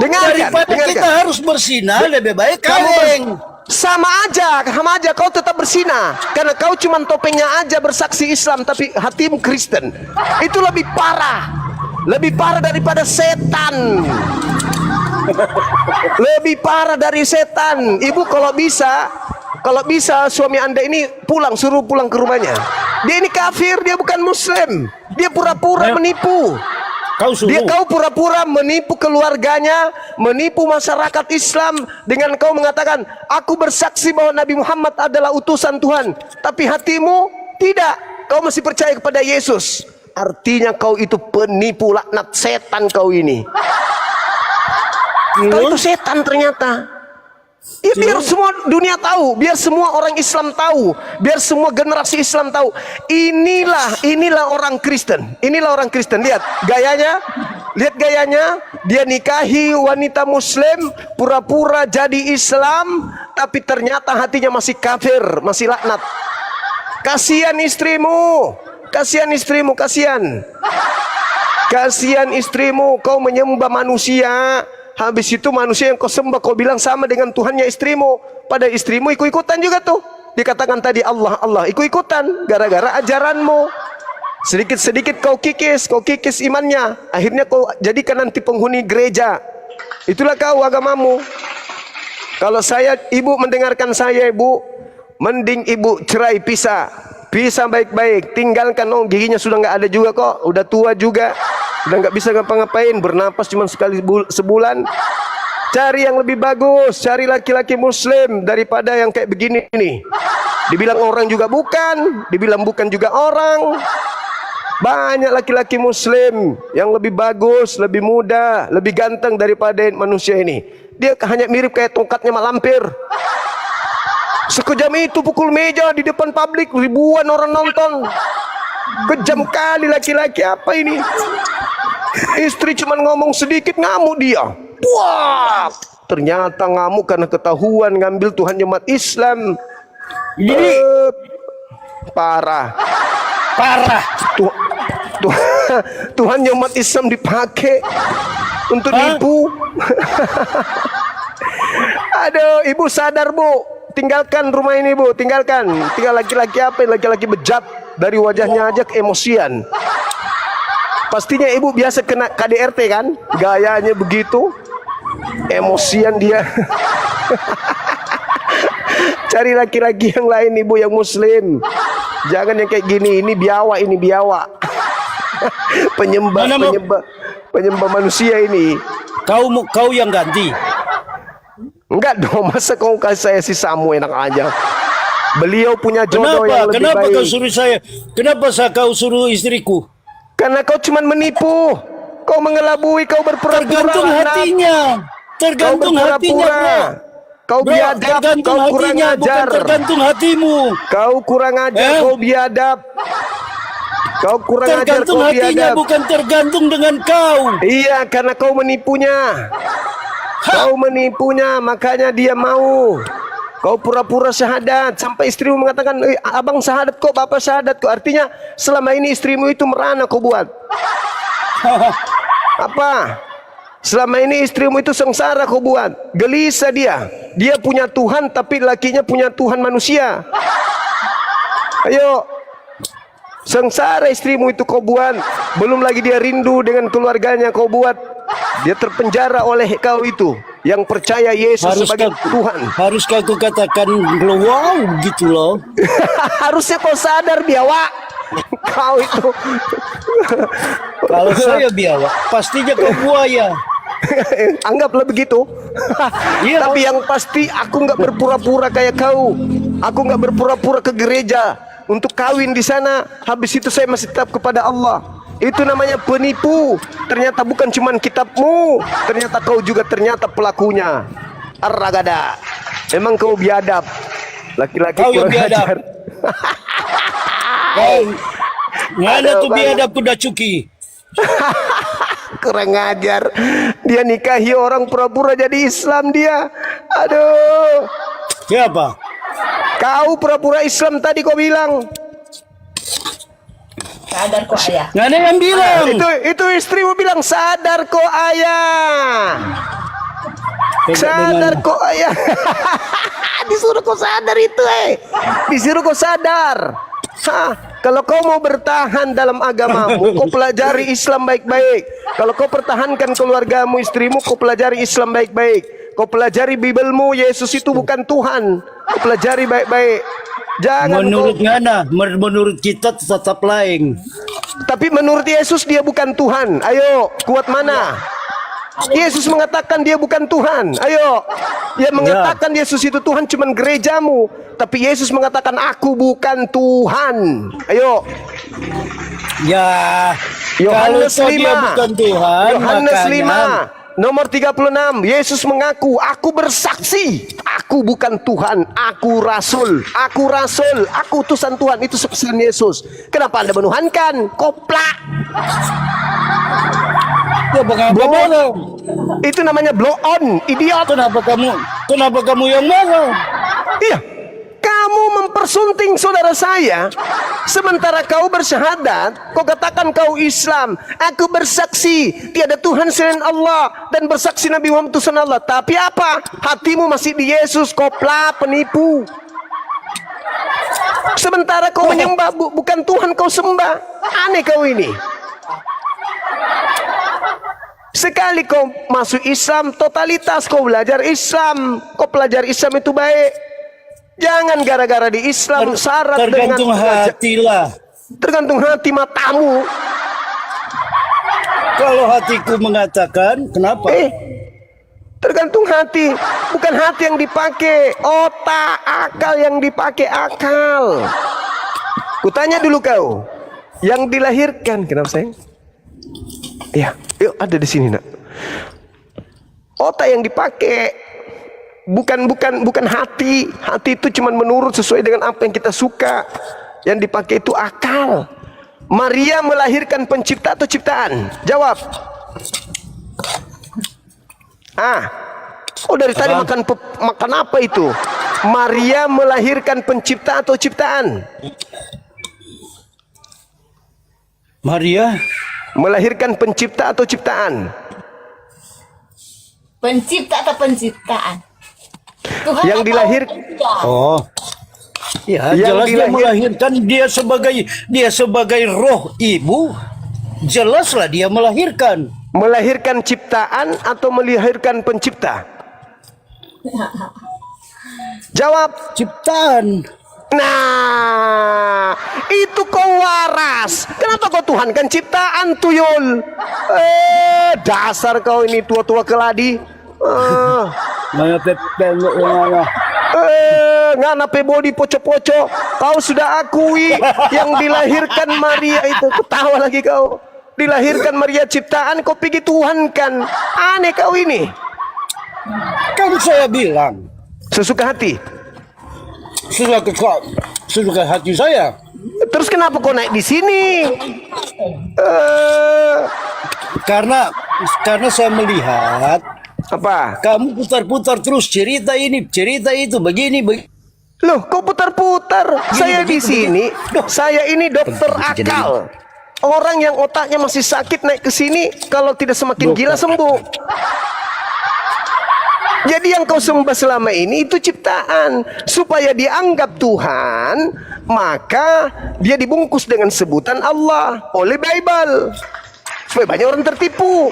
Dengarkan. Daripada kita harus bersinah, lebih baik Kamu kawin. sama aja kau tetap bersinah karena kau cuma topengnya aja bersaksi Islam tapi hatimu Kristen. Itu lebih parah daripada setan. Lebih parah dari setan. Ibu kalau bisa suami Anda ini suruh pulang ke rumahnya. Dia ini kafir, dia bukan Muslim. Dia pura-pura menipu. Kau pura-pura menipu keluarganya, menipu masyarakat Islam dengan kau mengatakan, aku bersaksi bahwa Nabi Muhammad adalah utusan Tuhan. Tapi hatimu tidak. Kau masih percaya kepada Yesus. Artinya kau itu penipu, laknat setan kau ini. Kau itu setan ternyata. Ya, biar semua dunia tahu, biar semua orang Islam tahu, biar semua generasi Islam tahu. Inilah orang Kristen. Inilah orang Kristen. Lihat gayanya. Dia nikahi wanita Muslim, pura-pura jadi Islam, tapi ternyata hatinya masih kafir, masih laknat. Kasihan istrimu, kasihan istrimu. Kau menyembah manusia. Habis itu manusia yang kau sembah kau bilang sama dengan Tuhannya istrimu. Pada istrimu ikut-ikutan juga tuh. Dikatakan tadi Allah, ikut-ikutan gara-gara ajaranmu. Sedikit-sedikit kau kikis imannya. Akhirnya kau jadikan nanti penghuni gereja. Itulah kau agamamu. Kalau ibu mendengarkan saya, ibu, mending ibu cerai pisah baik-baik. Tinggalkan, giginya sudah nggak ada juga kok. Udah tua juga. Udah nggak bisa ngapa-ngapain, bernapas cuma sekali sebulan. Cari yang lebih bagus, cari laki-laki Muslim daripada yang kayak begini nih. Dibilang orang juga bukan, dibilang bukan juga orang. Banyak laki-laki Muslim yang lebih bagus, lebih muda, lebih ganteng daripada manusia ini. Dia hanya mirip kayak tongkatnya mak lampir. Sekejam itu pukul meja di depan publik, ribuan orang nonton. Kejam kali laki-laki apa ini? Istri cuma ngomong sedikit ngamuk dia. Wah, ternyata ngamuk karena ketahuan ngambil Tuhan umat Islam. Ini parah. Tuhan umat Islam dipakai untuk nipu. Aduh, ibu sadar bu. Tinggalkan rumah ini bu, tinggalkan. Tinggal laki-laki apa? Laki-laki bejat. Dari wajahnya aja keemosian. Pastinya ibu biasa kena KDRT kan? Gayanya begitu. Emosian dia. Cari laki-laki yang lain ibu, yang Muslim. Jangan yang kayak gini. Ini biawa. Penyembah manusia ini. Kau yang ganti. Enggak dong, masa kau kasih saya si Samu enak aja. Beliau punya jodoh yang lebih Kenapa baik. kau suruh saya? Kenapa kau suruh istriku? Karena kau cuma menipu. Kau mengelabui, kau berpura-pura. Tergantung hatinya. Tergantung hatinya, bro. Kau biadab, kau kurang hatinya, ajar. bukan tergantung hatimu. Kau kurang ajar, kau biadab. Kau kurang ajar, Tergantung kau hatinya, biadab. bukan tergantung dengan kau. Iya, karena kau menipunya. Kau menipunya, makanya dia mau. Kau pura-pura syahadat sampai istrimu mengatakan, abang syahadat kok, bapak syahadat kok. Artinya selama ini istrimu itu merana kau buat. Apa? Selama ini istrimu itu sengsara kau buat. Gelisah dia. Dia punya Tuhan tapi lakinya punya Tuhan manusia. Ayo. Sengsara istrimu itu kau buat. Belum lagi dia rindu dengan keluarganya kau buat. Dia terpenjara oleh kau itu yang percaya Yesus sebagai Tuhan. Haruskah aku katakan wow gitu loh? Harusnya kau sadar biawak. Kau itu. Kalau saya biawak, pastinya kau buaya. Anggaplah begitu. Iya. Tapi yang pasti aku nggak berpura-pura kayak kau. Aku nggak berpura-pura ke gereja untuk kawin di sana. Habis itu saya masih tetap kepada Allah. Itu namanya penipu. Ternyata bukan cuman kitabmu, ternyata kau juga ternyata pelakunya. Ar-ragada. Emang kau biadab. Laki-laki Kau yang kurang biadab. ajar. Kau ngana Aduh, tuh biadab tuh dacuki. Kurang ajar. Dia nikahi orang pura-pura jadi Islam dia. Aduh. Siapa? Kau pura-pura Islam tadi kau bilang. Sadar kok ayah. Ngana yang bilang. Itu istrimu bilang sadar kok ayah. Sadar kok ayah. Disuruh kau sadar itu Disuruh kau sadar. Kalau kau mau bertahan dalam agamamu, kau pelajari Islam baik-baik. Kalau kau pertahankan keluargamu, istrimu, kau pelajari Islam baik-baik. Kau pelajari Bibelmu, Yesus itu bukan Tuhan. Kau pelajari baik-baik. Jangan Menurut ngana, menurut kita tetap lain. tapi menurut Yesus dia bukan Tuhan. Ayo, kuat mana? Yesus mengatakan dia bukan Tuhan. Ayo. Dia mengatakan Yesus itu Tuhan cuman gerejamu. Tapi Yesus mengatakan aku bukan Tuhan. Ayo. Ya, Yohanes kalau dia 5. bukan Tuhan, Yohanes makanya 5 nomor 36. Yesus mengaku, aku bersaksi, aku bukan Tuhan, aku rasul, aku utusan Tuhan. Itu saksian Yesus. Kenapa Anda menuhankan? Koplak. ya bohong. Itu namanya blow on, idiot. Kenapa kamu yang marah? Iya. Kamu mempersunting saudara saya, sementara kau bersyahadat, kau katakan kau Islam. Aku bersaksi tiada Tuhan selain Allah dan bersaksi Nabi Muhammad utusan Allah. Tapi apa? Hatimu masih di Yesus, kopla, penipu. Sementara kau menyembah bukan Tuhan kau sembah. Aneh kau ini. Sekali kau masuk Islam totalitas, kau belajar Islam, kau pelajari Islam itu baik. Jangan gara-gara di Islam syarat Tergantung dengan hati lah. tergantung hati matamu. Kalau hatiku mengatakan, kenapa? Tergantung hati, bukan hati yang dipakai, otak, akal yang dipakai, akal. Kutanya dulu kau, yang dilahirkan, kenapa sayang? Iya, yuk ada di sini nak. Otak yang dipakai. Bukan hati. Hati itu cuma menurut sesuai dengan apa yang kita suka. Yang dipakai itu akal. Maria melahirkan pencipta atau ciptaan? Jawab. Dari tadi makan apa itu? Maria melahirkan pencipta atau ciptaan? Maria melahirkan pencipta atau ciptaan? Pencipta atau penciptaan? Tuhan Yang dilahirkan. Oh. Ya, jelas dia melahirkan, dia sebagai roh ibu, jelaslah dia melahirkan. Melahirkan ciptaan atau melahirkan pencipta? Jawab. Ciptaan. Nah, itu kau waras. Kenapa kau Tuhan kan ciptaan tuyul? Dasar kau ini tua-tua keladi. Ngana pe body poco-poco. Kau sudah akui yang dilahirkan Maria itu. Ketawa lagi kau. Dilahirkan Maria ciptaan, kau pergi Tuhan kan. Aneh kau ini. Kan saya bilang Sesuka hati. Sesuka hati saya. Terus kenapa kau naik di sini? Karena saya melihat Apa? kamu putar-putar terus cerita ini, cerita itu, begini. Loh, kau putar-putar. Saya di sini. Saya ini dokter akal. Orang yang otaknya masih sakit naik ke sini, kalau tidak semakin gila sembuh. Jadi yang kau sembah selama ini itu ciptaan. Supaya dianggap Tuhan, maka dia dibungkus dengan sebutan Allah oleh Bible. Supaya banyak orang tertipu.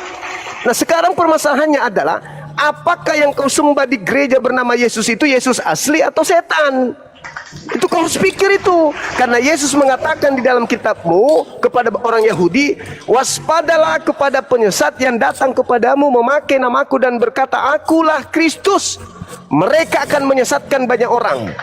Nah sekarang permasalahannya adalah apakah yang kau sembah di gereja bernama Yesus itu Yesus asli atau setan? Itu kau harus pikir itu. Karena Yesus mengatakan di dalam kitabmu kepada orang Yahudi, waspadalah kepada penyesat yang datang kepadamu memakai namaku dan berkata, akulah Kristus. Mereka akan menyesatkan banyak orang.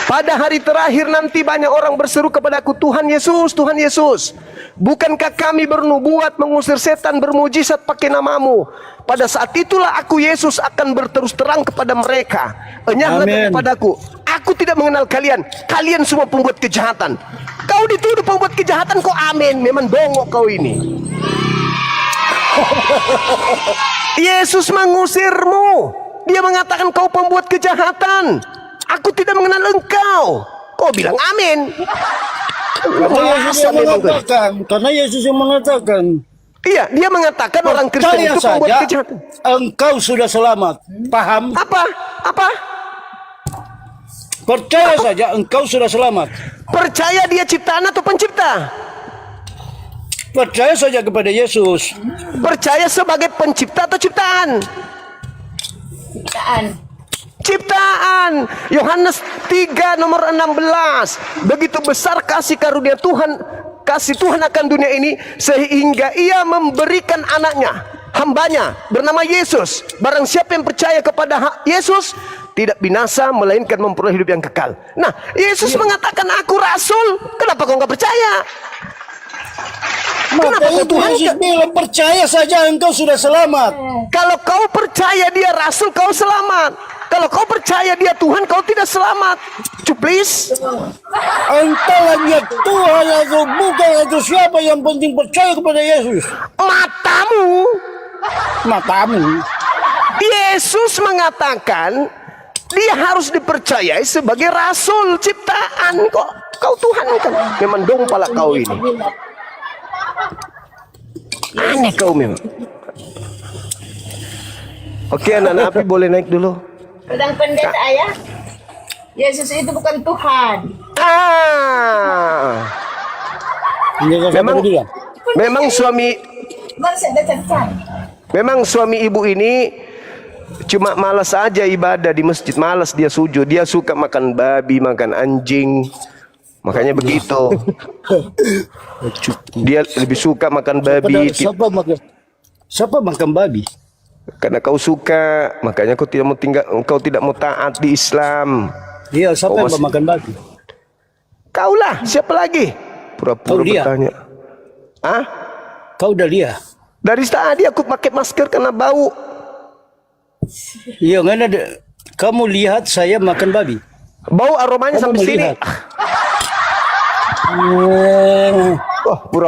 Pada hari terakhir nanti banyak orang berseru kepadaku, Tuhan Yesus, Tuhan Yesus, bukankah kami bernubuat mengusir setan bermujizat pakai namamu? Pada saat itulah aku Yesus akan berterus terang kepada mereka. Enyahlah kepadaku, aku tidak mengenal kalian. Kalian semua pembuat kejahatan. Kau dituduh pembuat kejahatan, kau amin. Memang bongok kau ini. Yesus mengusirmu. Dia mengatakan kau pembuat kejahatan. Aku tidak mengenal engkau. Kau bilang amin. Karena Yesus yang mengatakan. Iya, dia mengatakan orang Kristen itu pembuat kejahatan. Engkau sudah selamat. Paham? Apa? Percaya saja engkau sudah selamat. Percaya dia ciptaan atau pencipta? Percaya saja kepada Yesus. Percaya sebagai pencipta atau ciptaan? Ciptaan. Yohanes 3 nomor 16. Begitu besar kasih karunia Tuhan, kasih Tuhan akan dunia ini, sehingga ia memberikan anaknya, hambanya, bernama Yesus. Barang siapa yang percaya kepada Yesus tidak binasa, melainkan memperoleh hidup yang kekal. Nah, Yesus mengatakan aku rasul. Kenapa kau nggak percaya? Kenapa kau Tuhan? Yesus bilang percaya saja engkau sudah selamat. Kalau kau percaya dia rasul, kau selamat. Kalau kau percaya dia Tuhan, kau tidak selamat. Please. Engkau hanya Tuhan atau bukan atau siapa, yang penting percaya kepada Yesus. Matamu. Yesus mengatakan dia harus dipercayai sebagai rasul ciptaan. Kok kau Tuhan kan? Memang dong pala kau ini. Aneh kau memang. Oke, anak-anak api boleh naik dulu. Sedang pendeta ayah, Yesus itu bukan Tuhan. Memang suami ibu ini cuma malas aja ibadah di masjid, malas dia sujud. Dia suka makan babi, makan anjing. Makanya begitu. Dia lebih suka makan babi. Siapa makan babi? Karena kau suka, makanya kau tidak mau taat di Islam. Iya, siapa yang makan babi? Kaulah, siapa lagi? Pura-pura bertanya. Kau udah lihat? Dari tadi aku pakai masker karena bau. Iya, kan ada. Kamu lihat saya makan babi. Bau aromanya sampai sini. Lihat. Pura